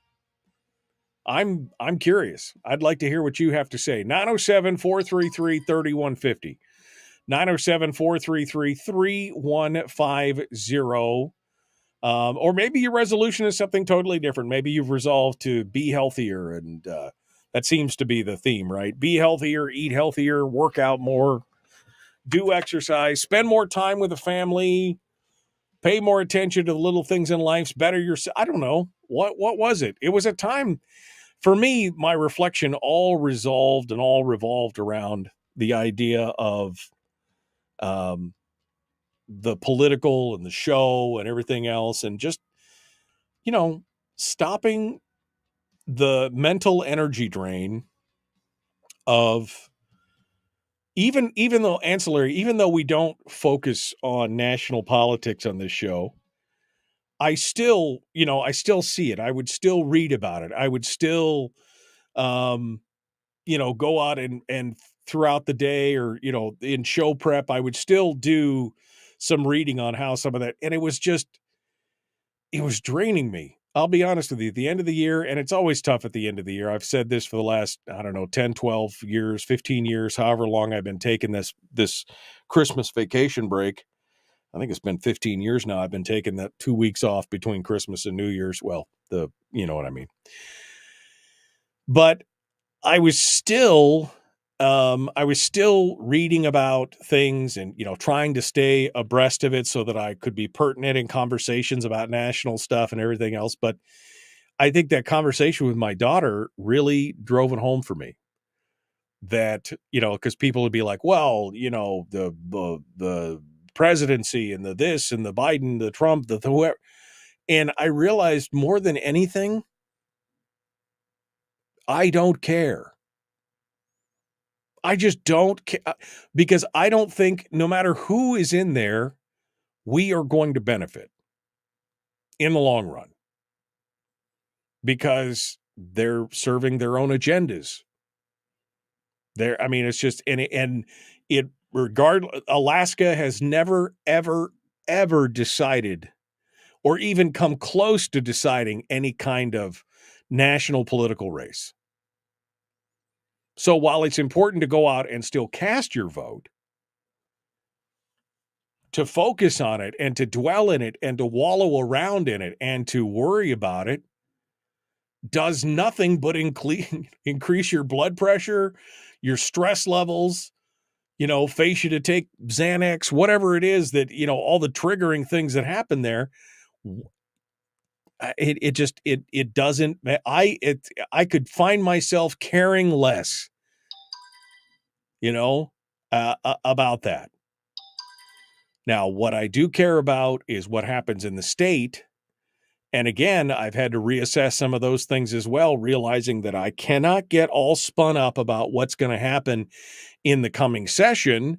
I'm curious. I'd like to hear what you have to say. 907-433-3150. 907-433-3150. Or maybe your resolution is something totally different. Maybe you've resolved to be healthier, and that seems to be the theme, right? Be healthier, eat healthier, work out more, do exercise, spend more time with the family, pay more attention to the little things in life, better yourself. I don't know. What was it? It was a time, for me, my reflection all revolved around the idea of the political and the show and everything else, and just, stopping the mental energy drain of even though we don't focus on national politics on this show, I still see it. I would still read about it. I would still, go out and throughout the day, or, in show prep, I would still do some reading on how some of that, and it was draining me. I'll be honest with you, at the end of the year, and it's always tough at the end of the year. I've said this for the last, 10, 12 years, 15 years, however long I've been taking this Christmas vacation break. I think it's been 15 years now. I've been taking that 2 weeks off between Christmas and New Year's. Well, you know what I mean. But I was still reading about things and, trying to stay abreast of it so that I could be pertinent in conversations about national stuff and everything else. But I think that conversation with my daughter really drove it home for me. That, because people would be like, well, the presidency and the this and the Biden, the Trump, the whoever. And I realized more than anything, I don't care. I just don't care, because I don't think, no matter who is in there, we are going to benefit in the long run, because they're serving their own agendas. It's just, Alaska has never, ever, ever decided, or even come close to deciding, any kind of national political race. So while it's important to go out and still cast your vote, to focus on it and to dwell in it and to wallow around in it and to worry about it does nothing but increase your blood pressure, your stress levels, face you to take Xanax, whatever it is that, all the triggering things that happen there. It doesn't, I could find myself caring less, about that. Now, what I do care about is what happens in the state. And again, I've had to reassess some of those things as well, realizing that I cannot get all spun up about what's going to happen in the coming session,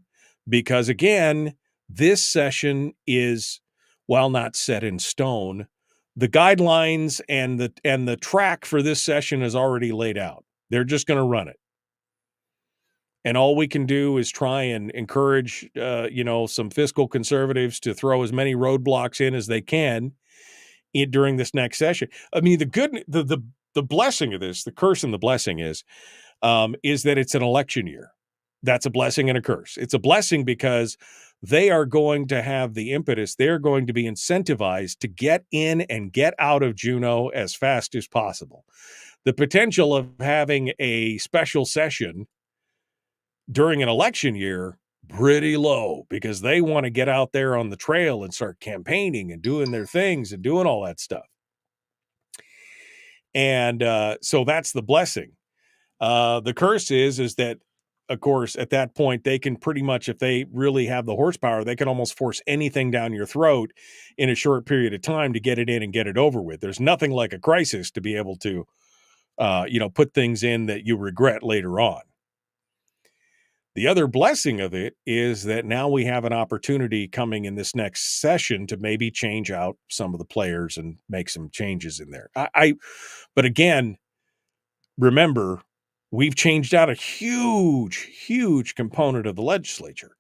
because again, this session is, while not set in stone, the guidelines and the track for this session is already laid out. They're just going to run it. And all we can do is try and encourage, some fiscal conservatives to throw as many roadblocks in as they can during this next session. I mean, the blessing of this, the curse and the blessing is that it's an election year. That's a blessing and a curse. It's a blessing because they are going to have the impetus. They're going to be incentivized to get in and get out of Juneau as fast as possible. The potential of having a special session during an election year, pretty low, because they want to get out there on the trail and start campaigning and doing their things and doing all that stuff. And so that's the blessing. The curse is that, of course, at that point, they can pretty much, if they really have the horsepower, they can almost force anything down your throat in a short period of time to get it in and get it over with. There's nothing like a crisis to be able to, put things in that you regret later on. The other blessing of it is that now we have an opportunity coming in this next session to maybe change out some of the players and make some changes in there. But again, remember, we've changed out a huge component of the legislature.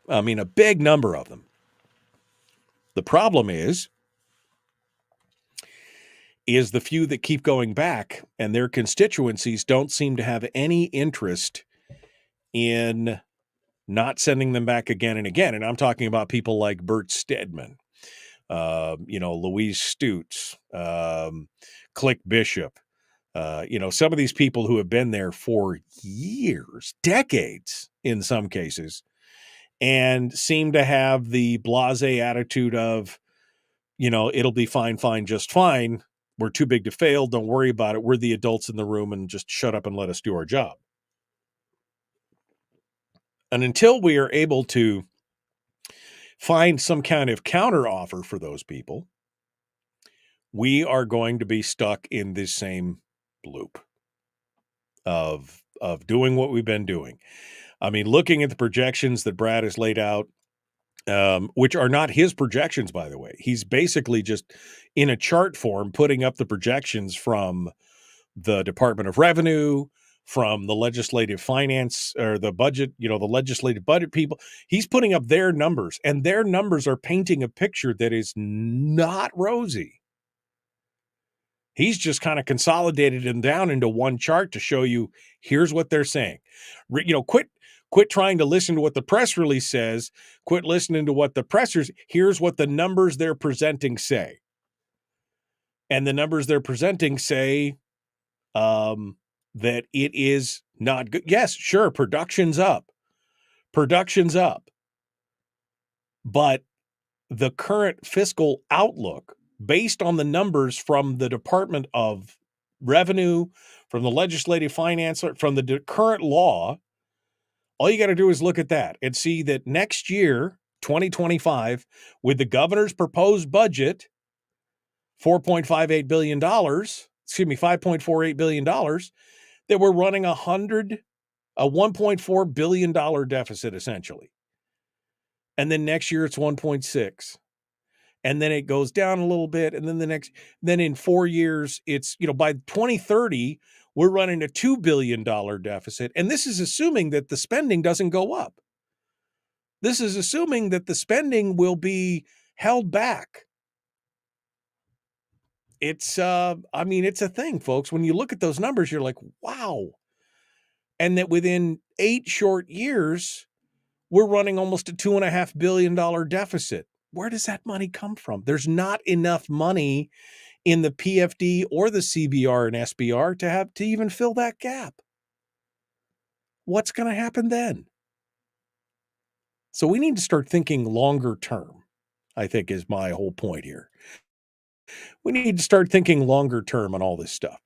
I mean, a big number of them. The problem is the few that keep going back, and their constituencies don't seem to have any interest in not sending them back again and again. And I'm talking about people like Bert Stedman, Louise Stutes, Click Bishop, some of these people who have been there for years, decades in some cases, and seem to have the blasé attitude of, it'll be fine, just fine. We're too big to fail. Don't worry about it. We're the adults in the room, and just shut up and let us do our job. And until we are able to find some kind of counter offer for those people, we are going to be stuck in this same loop of doing what we've been doing. I mean, looking at the projections that Brad has laid out, which are not his projections, by the way. He's basically just in a chart form putting up the projections from the Department of Revenue, from the legislative finance or the budget, the legislative budget people. He's putting up their numbers, and their numbers are painting a picture that is not rosy. He's just kind of consolidated them down into one chart to show you, here's what they're saying. Quit trying to listen to what the press release says. Quit listening to what the pressers. Here's what the numbers they're presenting say. And the numbers they're presenting say that it is not good. Yes, sure, production's up. But the current fiscal outlook, based on the numbers from the Department of Revenue, from the legislative finance, from the current law, all you got to do is look at that and see that next year, 2025, with the governor's proposed budget, $5.48 billion, that we're running a $1.4 billion deficit, essentially. And then next year it's 1.6. And then it goes down a little bit. And then in 4 years, it's, by 2030, we're running a $2 billion deficit. And this is assuming that the spending doesn't go up. This is assuming that the spending will be held back. It's a thing, folks. When you look at those numbers, you're like, wow. And that within 8 short years, we're running almost a $2.5 billion deficit. Where does that money come from? There's not enough money in the PFD or the CBR and SBR to even fill that gap. What's going to happen then? So we need to start thinking longer term, I think, is my whole point here. We need to start thinking longer term on all this stuff.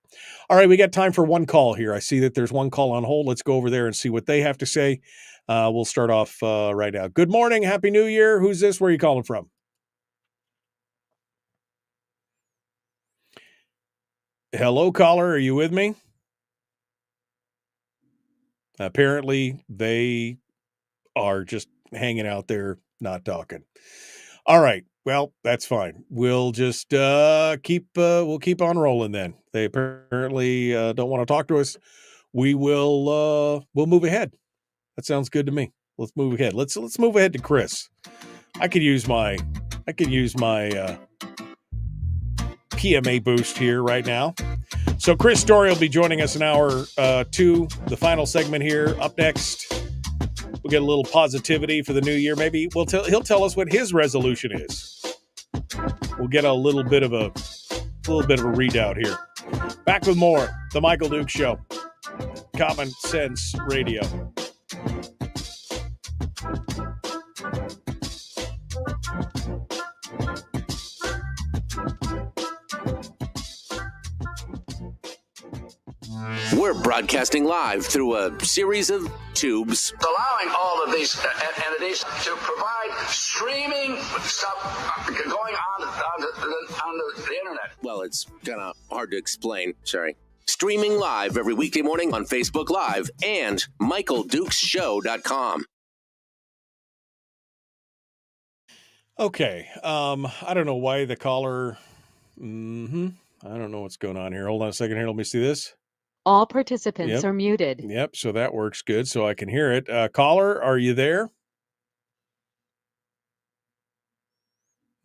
All right, we got time for one call here. I see that there's one call on hold. Let's go over there and see what they have to say. We'll start off right now. Good morning. Happy New Year. Who's this? Where are you calling from? Hello, caller. Are you with me? Apparently, they are just hanging out there, not talking. All right. Well, that's fine. We'll just keep on rolling then. They apparently don't want to talk to us. We'll move ahead. That sounds good to me. Let's move ahead. Let's move ahead to Chris. I could use my PMA boost here right now. So Chris Story will be joining us in hour 2, the final segment here. Up next, we'll get a little positivity for the new year. Maybe he'll tell us what his resolution is. We'll get a little bit of a readout here. Back with more. The Michael Duke Show. Common Sense Radio. We're broadcasting live through a series of tubes. Allowing all of these entities to provide streaming stuff going on the internet. Well, it's kind of hard to explain. Sorry. Streaming live every weekday morning on Facebook Live and MichaelDukesShow.com. Okay. I don't know why the caller... I don't know what's going on here. Hold on a second here. Let me see this. All participants Yep. are muted. Yep. So that works good. So I can hear it. Caller, are you there?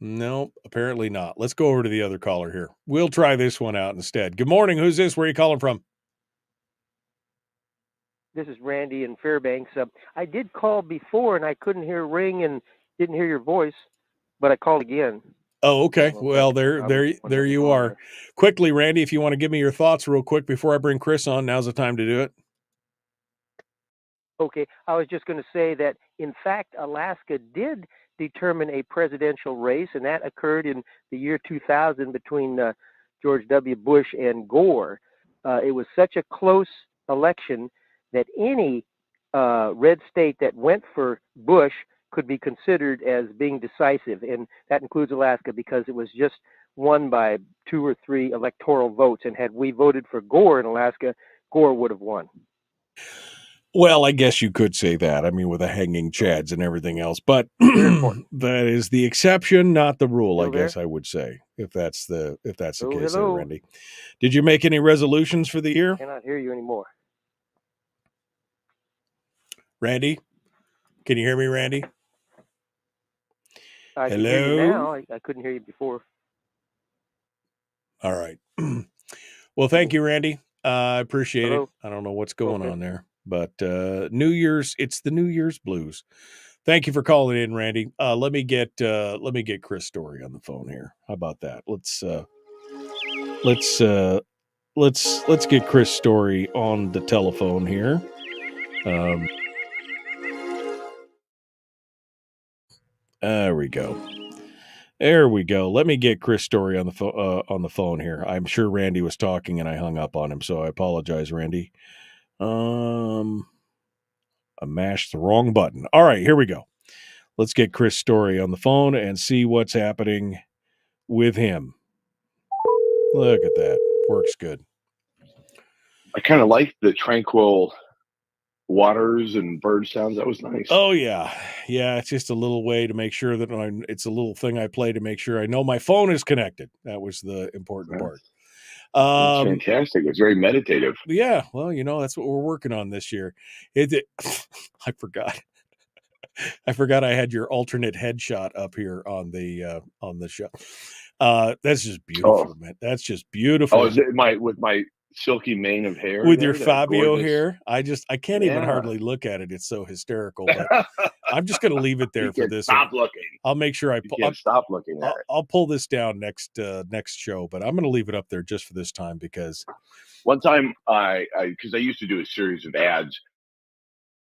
No, apparently not. Let's go over to the other caller here. We'll try this one out instead. Good morning. Who's this? Where are you calling from? This is Randy in Fairbanks. I did call before and I couldn't hear ring and didn't hear your voice, but I called again. Oh, okay. Well, there you are. Quickly, Randy, if you want to give me your thoughts real quick before I bring Chris on, now's the time to do it. Okay, I was just going to say that, in fact, Alaska did determine a presidential race, and that occurred in the year 2000 between George W. Bush and Gore. It was such a close election that any red state that went for Bush could be considered as being decisive, and that includes Alaska because it was just won by 2 or 3 electoral votes, and had we voted for Gore in Alaska, Gore would have won. Well, I guess you could say that. I mean, with the hanging chads and everything else, but that is the exception, not the rule. I guess I would say, if that's the case, there, Randy. Did you make any resolutions for the year? I cannot hear you anymore. Randy, can you hear me, Randy? I can hear you now. I couldn't hear you before. All right. Well, thank you, Randy. I appreciate it. I don't know what's going on there, but New Year's, it's the New Year's blues. Thank you for calling in, Randy. Let me get Chris Story on the phone here. How about that? Let's get Chris Story on the telephone here. There we go. There we go. Let me get Chris Story on the phone here. I'm sure Randy was talking and I hung up on him, so I apologize, Randy. I mashed the wrong button. All right, here we go. Let's get Chris Story on the phone and see what's happening with him. Look at that. Works good. I kind of like the tranquil waters and bird sounds. That was nice. Oh, yeah. Yeah, it's just a little way to make sure that it's a little thing I play to make sure I know my phone is connected. That was the important part. It's fantastic. It's very meditative. Yeah, well, that's what we're working on this year. I forgot. I had your alternate headshot up here on the show. That's just beautiful, man. That's just beautiful. Oh, is it with my silky mane of hair with your Fabio hair? I can't even hardly look at it. It's so hysterical. But I'm just going to leave it there for this. Stop looking. I'll make sure I'll stop looking at it. I'll pull this down next show, but I'm going to leave it up there just for this time because one time because I used to do a series of ads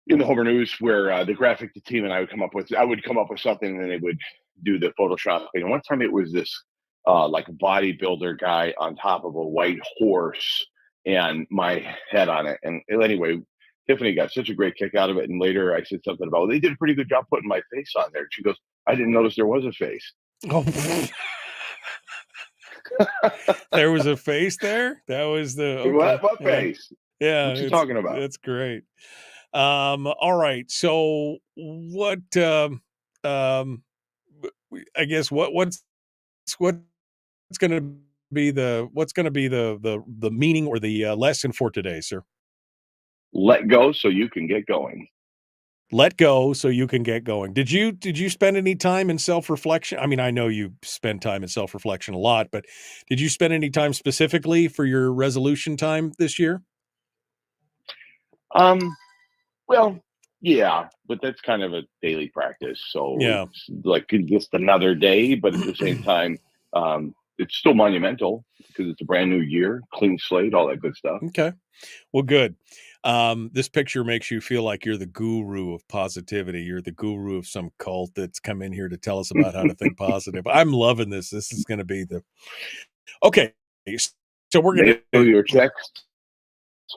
in the Homer News where the graphic team and I would come up with something and then they would do the Photoshop. And one time it was this like bodybuilder guy on top of a white horse and my head on it. And anyway, Tiffany got such a great kick out of it. And later I said something about, they did a pretty good job putting my face on there. She goes, I didn't notice there was a face. Oh, there was a face there? That was the... Okay. What face? Yeah. What you talking about? That's great. All right. So what, I guess what's going to be the meaning or the lesson for today, sir? Let go so you can get going. Let go so you can get going. Did you spend any time in self-reflection? I mean, I know you spend time in self-reflection a lot, but did you spend any time specifically for your resolution time this year? Well, yeah, but that's kind of a daily practice. So yeah, it's like just another day, but at the same time, it's still monumental because it's a brand new year, clean slate, all that good stuff. Okay. Well, good. This picture makes you feel like you're the guru of positivity. You're the guru of some cult that's come in here to tell us about how to think positive. I'm loving this. This is going to be okay. So we're going to your checks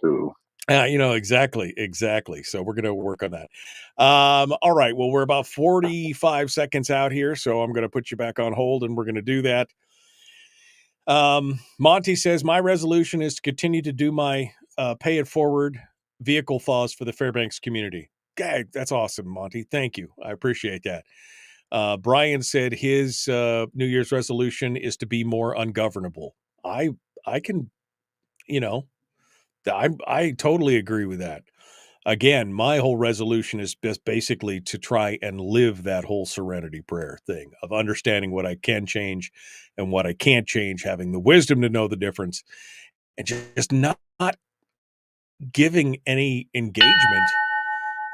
too. Exactly. So we're going to work on that. All right. Well, we're about 45 seconds out here, so I'm going to put you back on hold, and we're going to do that. Monty says, my resolution is to continue to do my pay it forward vehicle thaws for the Fairbanks community. Okay, that's awesome, Monty. Thank you. I appreciate that. Brian said his New Year's resolution is to be more ungovernable. I can, I totally agree with that. Again, my whole resolution is just basically to try and live that whole serenity prayer thing of understanding what I can change and what I can't change, having the wisdom to know the difference, and just not giving any engagement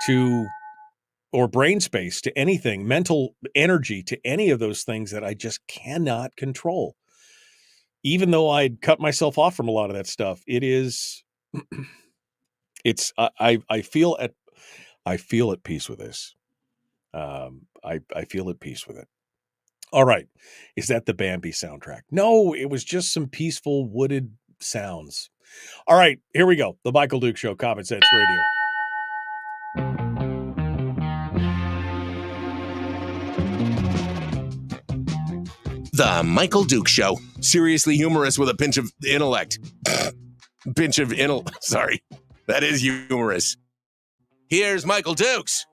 to or brain space to anything, mental energy to any of those things that I just cannot control. Even though I'd cut myself off from a lot of that stuff, I feel at peace with this. I feel at peace with it. All right. Is that the Bambi soundtrack? No, it was just some peaceful wooded sounds. All right, here we go. The Michael Duke Show, Common Sense Radio. The Michael Duke Show. Seriously humorous with a pinch of intellect. Sorry. That is humorous. Here's Michael Dukes.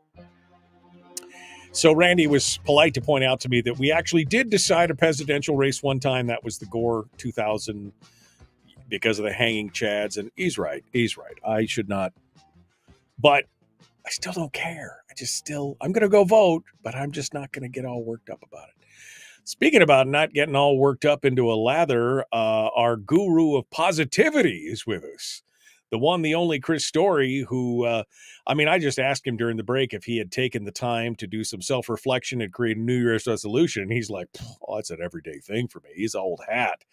So Randy was polite to point out to me that we actually did decide a presidential race one time. That was the Gore 2000 because of the hanging chads. And he's right. I should not. But I still don't care. I'm going to go vote, but I'm just not going to get all worked up about it. Speaking about not getting all worked up into a lather, our guru of positivity is with us. The one, the only Chris Story, who, I just asked him during the break if he had taken the time to do some self-reflection and create a New Year's resolution. And he's like, oh, that's an everyday thing for me. He's an old hat.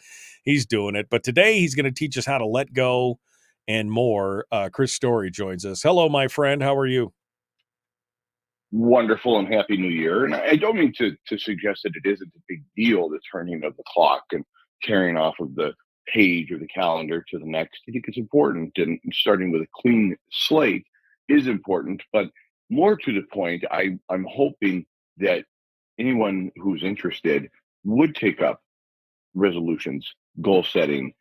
He's doing it. But today he's going to teach us how to let go and more. Chris Story joins us. Hello, my friend. How are you? Wonderful and happy New Year. And I don't mean to suggest that it isn't a big deal, the turning of the clock and carrying off of the page or the calendar to the next. I think it's important, and starting with a clean slate is important. But more to the point, I'm hoping that anyone who's interested would take up resolutions, goal setting,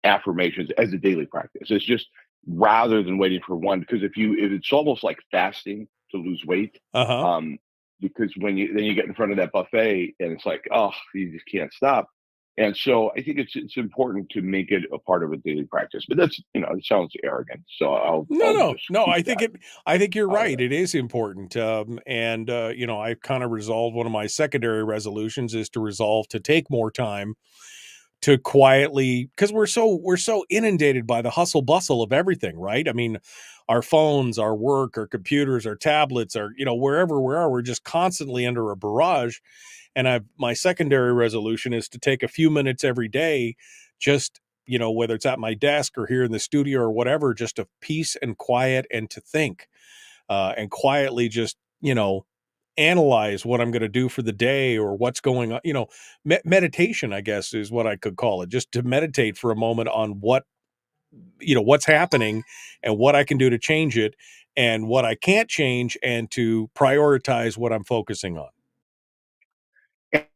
affirmations as a daily practice. It's just rather than waiting for one, because if it's almost like fasting to lose weight. Because when you get in front of that buffet and it's like, oh, you just can't stop. And so I think it's important to make it a part of a daily practice. But that's, it sounds arrogant. So No. I think you're right. It is important. I've kind of resolved one of my secondary resolutions is to resolve to take more time to quietly, because we're so inundated by the hustle bustle of everything, right? I mean, our phones, our work, our computers, our tablets, wherever we are, we're just constantly under a barrage. And my secondary resolution is to take a few minutes every day, just, whether it's at my desk or here in the studio or whatever, just to peace and quiet and to think, and quietly just, analyze what I'm going to do for the day or what's going on. Meditation, I guess, is what I could call it, just to meditate for a moment on what's happening and what I can do to change it and what I can't change, and to prioritize what I'm focusing on.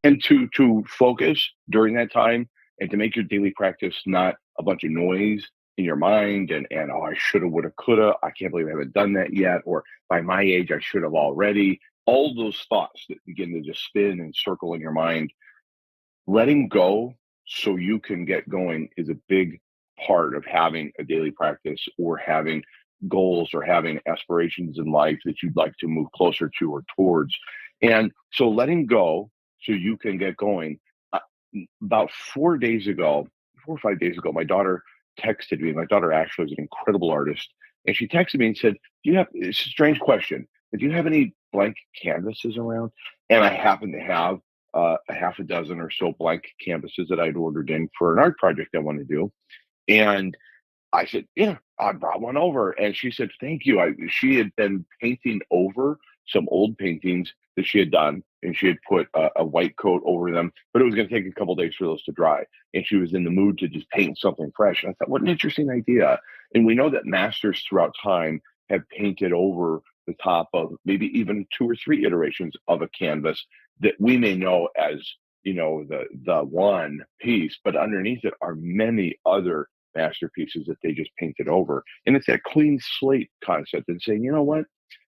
And to focus during that time and to make your daily practice not a bunch of noise in your mind and oh, I shoulda, woulda, coulda, I can't believe I haven't done that yet, or by my age I should have already. All those thoughts that begin to just spin and circle in your mind, letting go so you can get going is a big part of having a daily practice or having goals or having aspirations in life that you'd like to move closer to or towards. And so letting go so you can get going. About 4 or 5 days ago, my daughter texted me. My daughter actually is an incredible artist. And she texted me and said, it's a strange question, but do you have any blank canvases around? And I happen to have a half a dozen or so blank canvases that I'd ordered in for an art project I want to do. And I said, yeah, I brought one over. And she said, thank you. She had been painting over some old paintings that she had done, and she had put a white coat over them, but it was going to take a couple days for those to dry. And she was in the mood to just paint something fresh. And I thought, what an interesting idea. And we know that masters throughout time have painted over the top of maybe even 2 or 3 iterations of a canvas that we may know as, the one piece, but underneath it are many other masterpieces that they just painted over. And it's that clean slate concept and saying, you know what,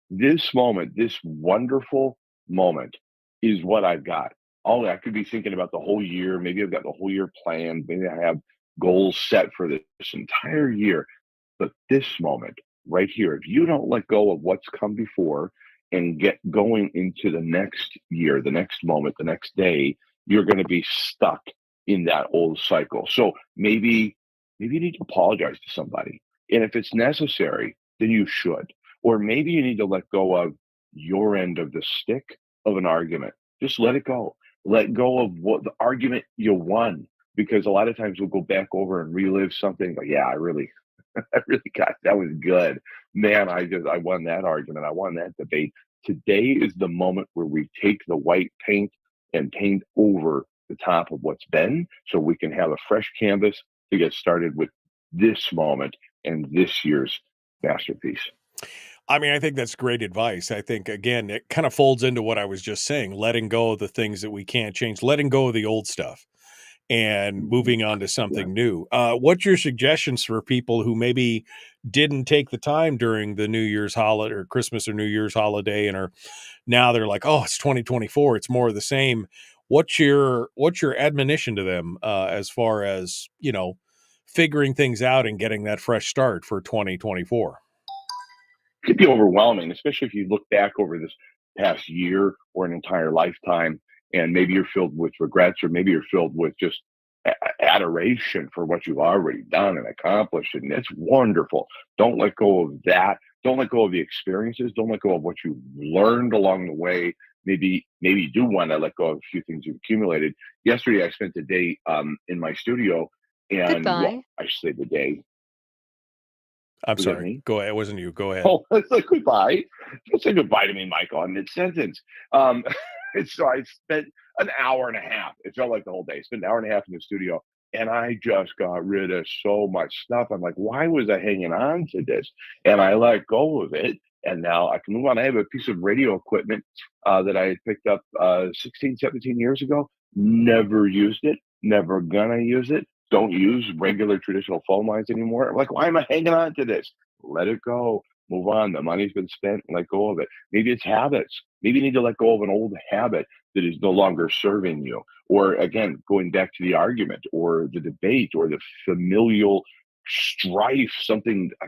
this moment, this wonderful moment is what I've got. I could be thinking about the whole year. Maybe I've got the whole year planned. Maybe I have goals set for this entire year. But this moment right here, if you don't let go of what's come before and get going into the next year, the next moment, the next day, you're going to be stuck in that old cycle. So maybe you need to apologize to somebody. And if it's necessary, then you should. Or maybe you need to let go of your end of the stick of an argument. Just let it go. Let go of what the argument you won. Because a lot of times we'll go back over and relive something. But yeah, I really got that was good. Man, I won that argument. I won that debate. Today is the moment where we take the white paint and paint over the top of what's been so we can have a fresh canvas to get started with this moment and this year's masterpiece. I mean, I think that's great advice. I think, again, it kind of folds into what I was just saying, letting go of the things that we can't change, letting go of the old stuff and moving on to something new. What's your suggestions for people who maybe didn't take the time during the New Year's holiday or Christmas or New Year's holiday and are now they're like, oh, it's 2024. It's more of the same. What's your admonition to them as far as, figuring things out and getting that fresh start for 2024? It could be overwhelming, especially if you look back over this past year or an entire lifetime, and maybe you're filled with regrets, or maybe you're filled with just adoration for what you've already done and accomplished, and it's wonderful. Don't let go of that. Don't let go of the experiences. Don't let go of what you learned along the way. Maybe you do want to let go of a few things you've accumulated. Yesterday, I spent the day in my studio, and well, I should say the day. I'm sorry. Go ahead. It wasn't you. Go ahead. Oh, it's like goodbye. Don't say goodbye to me, Michael, in mid-sentence. So I spent an hour and a half. It felt like the whole day. I spent an hour and a half in the studio, and I just got rid of so much stuff. I'm like, why was I hanging on to this? And I let go of it, and now I can move on. I have a piece of radio equipment that I had picked up 16, 17 years ago. Never used it. Never gonna use it. Don't use regular traditional phone lines anymore. I'm like, why am I hanging on to this? Let it go. Move on. The money's been spent. Let go of it. Maybe it's habits. Maybe you need to let go of an old habit that is no longer serving you. Or again, going back to the argument or the debate or the familial strife, something a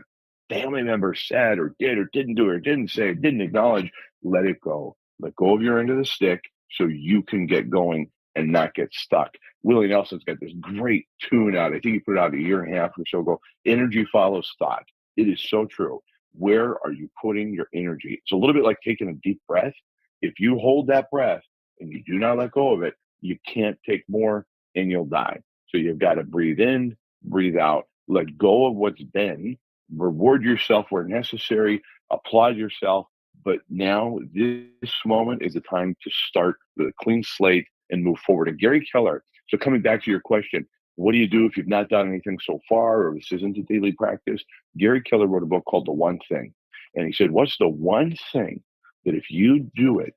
family member said or did or didn't do or didn't say, or didn't acknowledge. Let it go. Let go of your end of the stick so you can get going and not get stuck. Willie Nelson's got this great tune out. I think he put it out a year and a half or so ago. Energy follows thought. It is so true. Where are you putting your energy? It's a little bit like taking a deep breath. If you hold that breath and you do not let go of it, you can't take more and you'll die. So you've got to breathe in, breathe out, let go of what's been, reward yourself where necessary, applaud yourself. But now this moment is the time to start with a clean slate and move forward. And Gary Keller, so coming back to your question, what do you do if you've not done anything so far or this isn't a daily practice? Gary Keller wrote a book called The One Thing. And he said, what's the one thing that if you do it,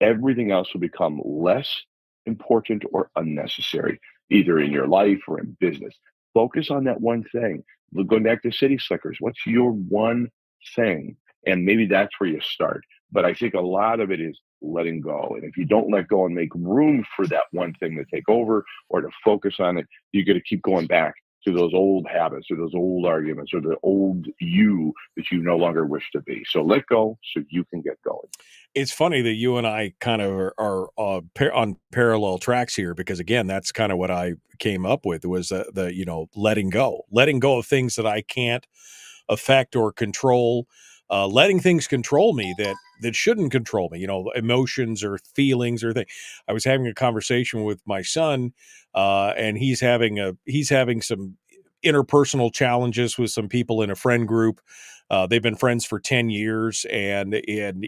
everything else will become less important or unnecessary, either in your life or in business? Focus on that one thing. Going back to City Slickers, what's your one thing? And maybe that's where you start. But I think a lot of it is letting go. And if you don't let go and make room for that one thing to take over or to focus on it, you're going to keep going back to those old habits or those old arguments or the old you that you no longer wish to be. So let go so you can get going. It's funny that you and I kind of are on parallel tracks here, because again, that's kind of what I came up with was the letting go of things that I can't affect or control. Letting things control me that shouldn't control me, emotions or feelings or things. I was having a conversation with my son, and he's having some interpersonal challenges with some people in a friend group. They've been friends for 10 years, and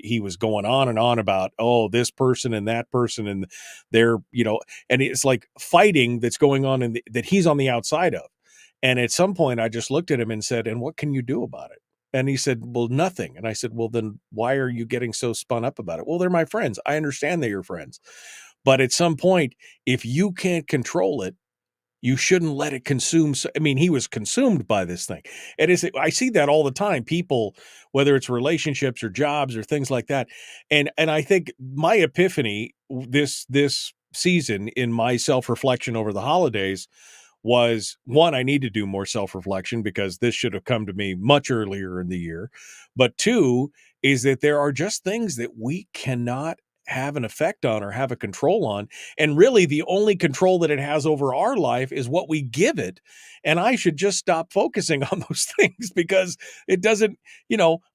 he was going on and on about, this person and that person, and they're, and it's like fighting that's going on that he's on the outside of. And at some point I just looked at him and said, and what can you do about it? And he said, well, nothing. And I said, well, then why are you getting so spun up about it? Well, they're my friends. I understand they're your friends. But at some point, if you can't control it, you shouldn't let it consume. I mean, he was consumed by this thing. I see that all the time. People, whether it's relationships or jobs or things like that. And I think my epiphany this season in my self-reflection over the holidays was, one, I need to do more self-reflection because this should have come to me much earlier in the year. But two is that there are just things that we cannot have an effect on or have a control on. And really the only control that it has over our life is what we give it. And I should just stop focusing on those things because it doesn't,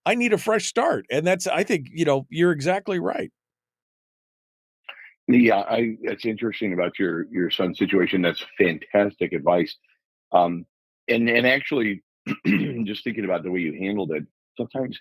I need a fresh start. And I think, you're exactly right. Yeah, that's interesting about your son's situation. That's fantastic advice. And actually, just thinking about the way you handled it, sometimes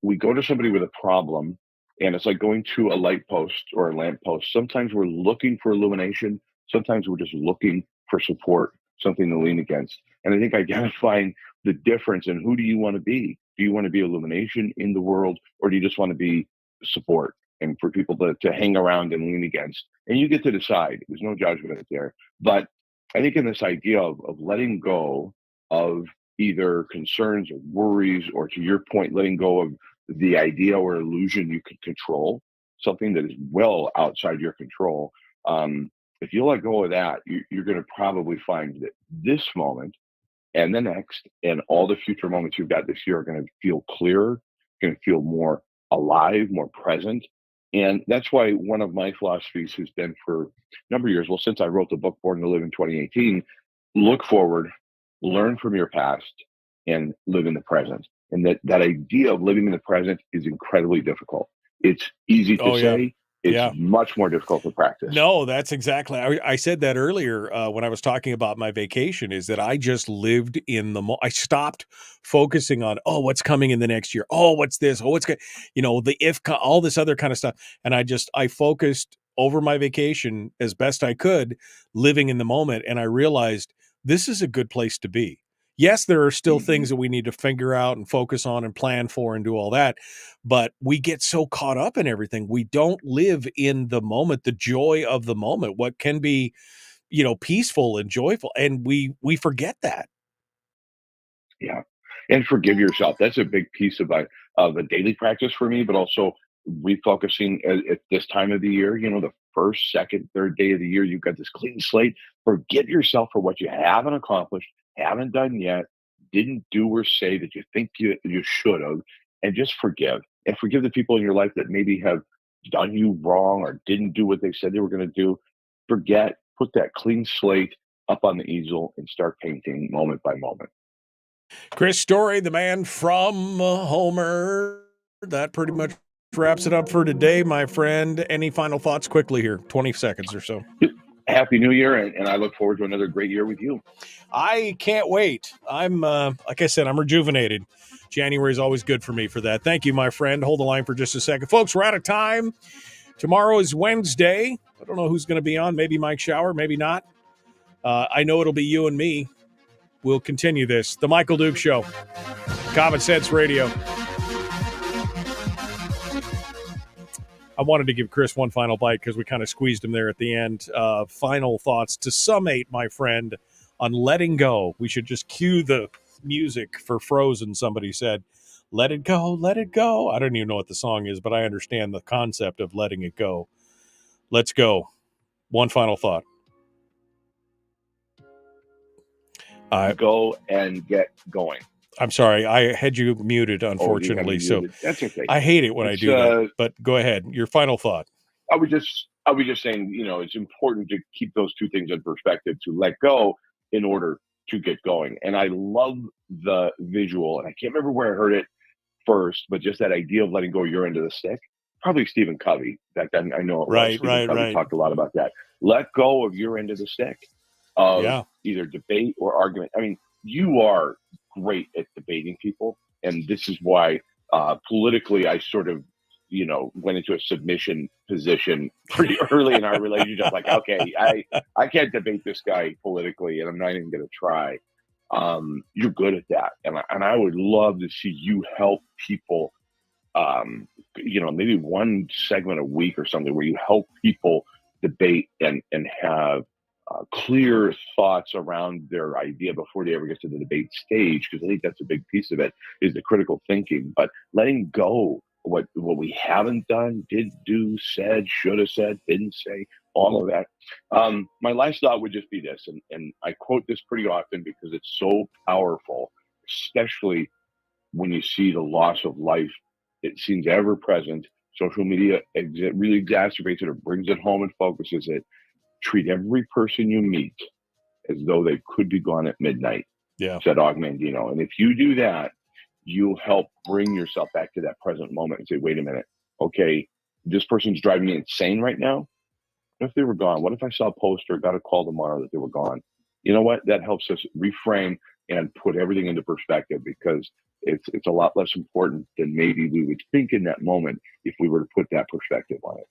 we go to somebody with a problem, and it's like going to a light post or a lamp post. Sometimes we're looking for illumination. Sometimes we're just looking for support, something to lean against. And I think identifying the difference in who do you want to be? Do you want to be illumination in the world, or do you just want to be support? And for people to hang around and lean against. And you get to decide. There's no judgment there. But I think in this idea of letting go of either concerns or worries, or to your point, letting go of the idea or illusion you can control, something that is well outside your control. If you let go of that, you're going to probably find that this moment and the next and all the future moments you've got this year are going to feel clearer, going to feel more alive, more present. And that's why one of my philosophies has been for a number of years, well, since I wrote the book Born to Live in 2018, look forward, learn from your past, and live in the present. And that idea of living in the present is incredibly difficult. It's easy to say. It's much more difficult to practice. No, that's exactly. I said that earlier when I was talking about my vacation, is that I just lived in I stopped focusing on, what's coming in the next year. Oh, what's this? Oh, what's good? The all this other kind of stuff. And I focused over my vacation as best I could, living in the moment. And I realized this is a good place to be. Yes, there are still things that we need to figure out and focus on and plan for and do all that. But we get so caught up in everything. We don't live in the moment, the joy of the moment, what can be, peaceful and joyful. And we forget that. Yeah. And forgive yourself. That's a big piece of a daily practice for me, but also refocusing at this time of the year, the first, second, third day of the year, you've got this clean slate. Forgive yourself for what you haven't accomplished, haven't done yet, didn't do or say that you think you should have, and just forgive. And forgive the people in your life that maybe have done you wrong or didn't do what they said they were going to do. Forget, put that clean slate up on the easel and start painting moment by moment. Chris Story, the man from Homer. That pretty much wraps it up for today, my friend. Any final thoughts quickly here? 20 seconds or so. Happy New Year, and I look forward to another great year with you. I can't wait. I'm, like I said, I'm rejuvenated. January is always good for me for that. Thank you, my friend. Hold the line for just a second. Folks, we're out of time. Tomorrow is Wednesday. I don't know who's going to be on. Maybe Mike Shower, maybe not. I know it'll be you and me. We'll continue this. The Michael Duke Show. Common Sense Radio. I wanted to give Chris one final bite because we kind of squeezed him there at the end. Final thoughts to summate, my friend, on letting go. We should just cue the music for Frozen, somebody said. Let it go, let it go. I don't even know what the song is, but I understand the concept of letting it go. Let's go. One final thought. Go and get going. I'm sorry, I had you muted, unfortunately. So that's okay. I hate it when I do that. But go ahead. Your final thought. I was just saying, it's important to keep those two things in perspective, to let go in order to get going. And I love the visual, and I can't remember where I heard it first, but just that idea of letting go your end of the stick. Probably Stephen Covey. Back then, I know it was. Right. Covey talked a lot about that. Let go of your end of the stick of either debate or argument. I mean, you are great at debating people, and this is why politically I sort of went into a submission position pretty early in our relationship. Like, okay, I can't debate this guy politically, and I'm not even going to try. You're good at that, and I would love to see you help people. Maybe one segment a week or something where you help people debate and have clear thoughts around their idea before they ever get to the debate stage, because I think that's a big piece of it, is the critical thinking. But letting go what we haven't done, did do, said, should have said, didn't say, all of that. My last thought would just be this, and I quote this pretty often because it's so powerful, especially when you see the loss of life. It seems ever present. Social media really exacerbates it or brings it home and focuses it. Treat every person you meet as though they could be gone at midnight, said Og Mandino. And if you do that, you'll help bring yourself back to that present moment and say, wait a minute, okay, this person's driving me insane right now. What if they were gone? What if I saw a poster, got a call tomorrow that they were gone? You know what? That helps us reframe and put everything into perspective, because it's a lot less important than maybe we would think in that moment if we were to put that perspective on it.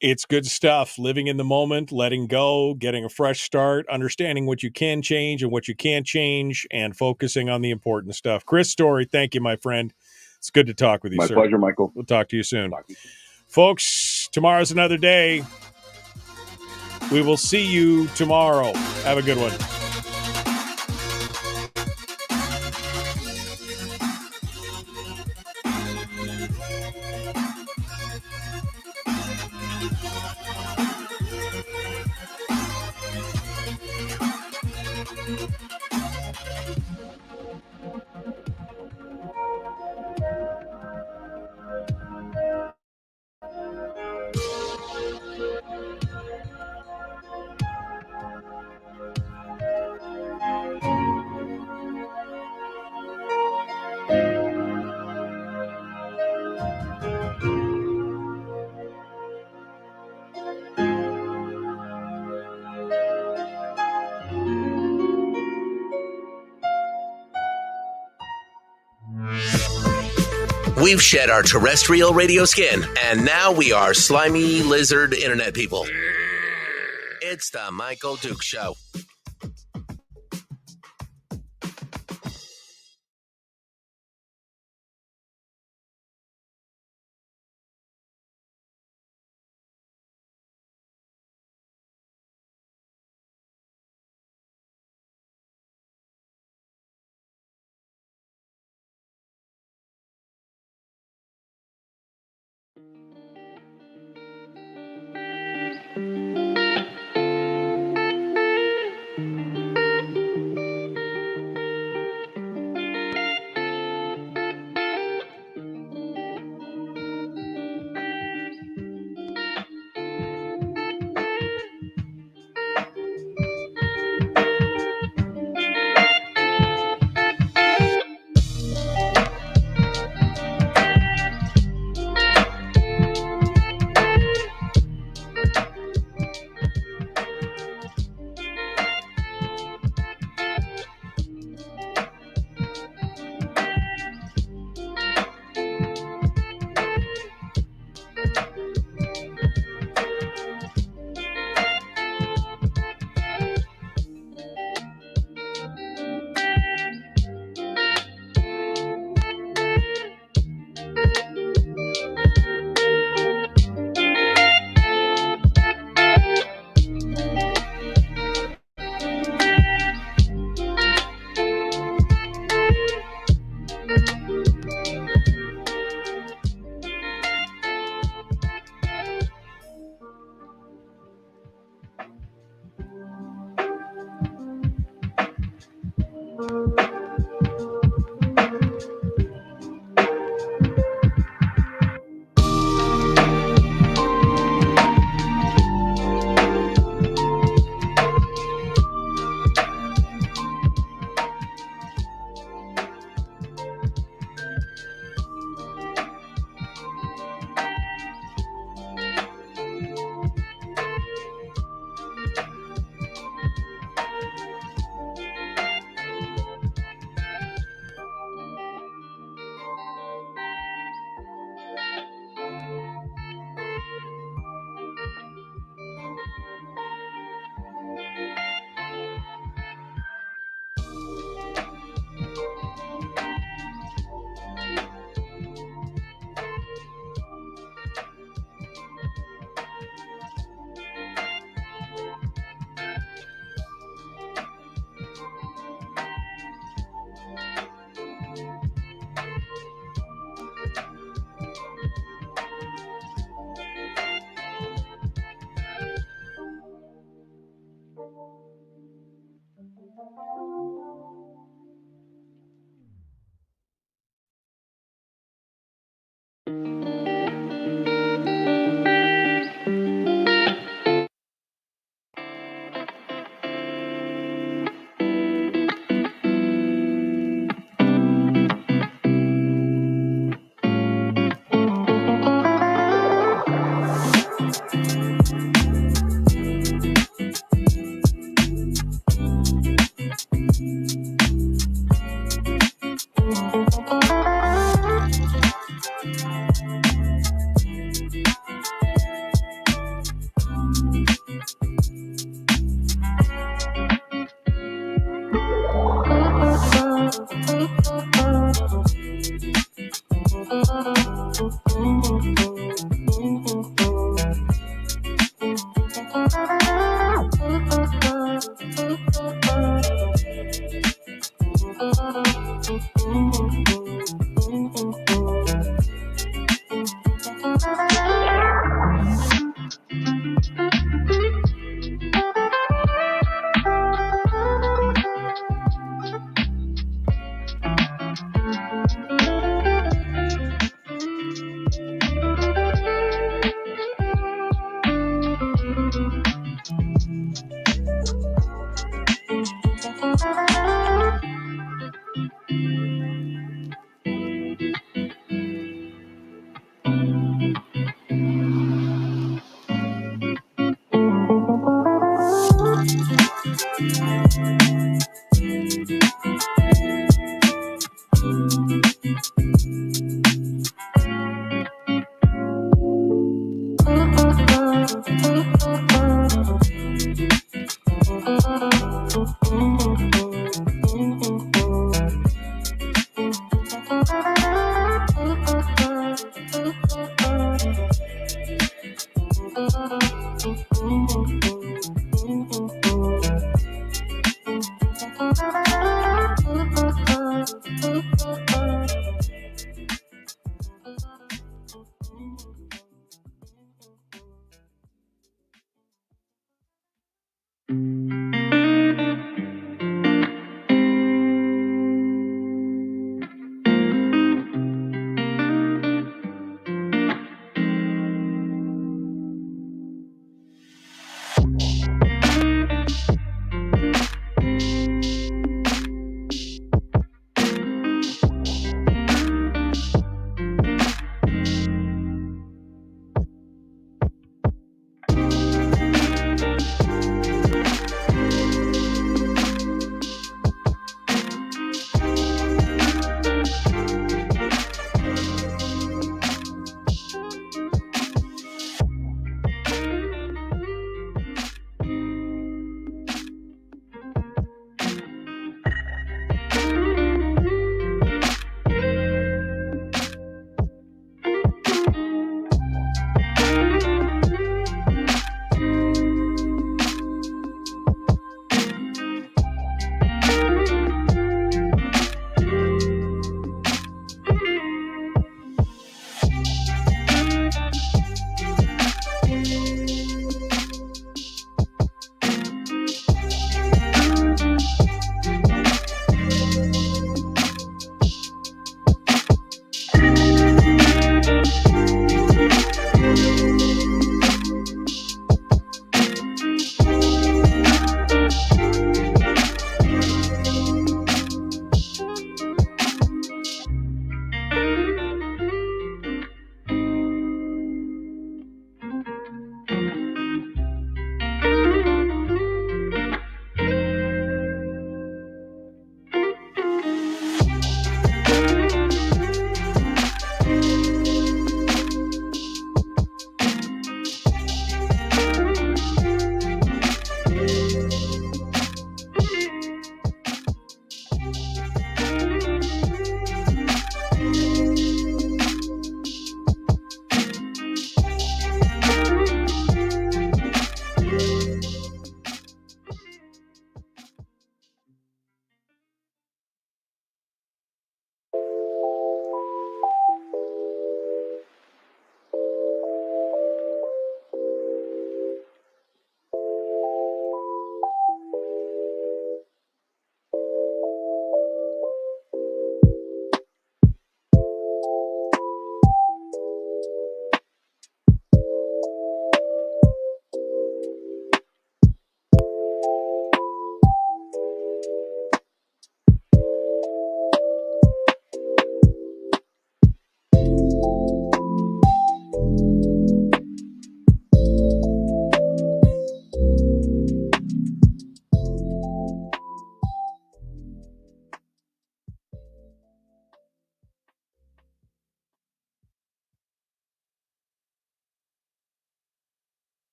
It's good stuff. Living in the moment, letting go, getting a fresh start, understanding what you can change and what you can't change, and focusing on the important stuff. Chris Story, thank you, my friend. It's good to talk with you, My sir. pleasure, Michael. We'll talk to you soon. Folks, tomorrow's another day. We will see you tomorrow. Have a good one. We've shed our terrestrial radio skin, and now we are slimy lizard internet people. It's the Michael Duke Show.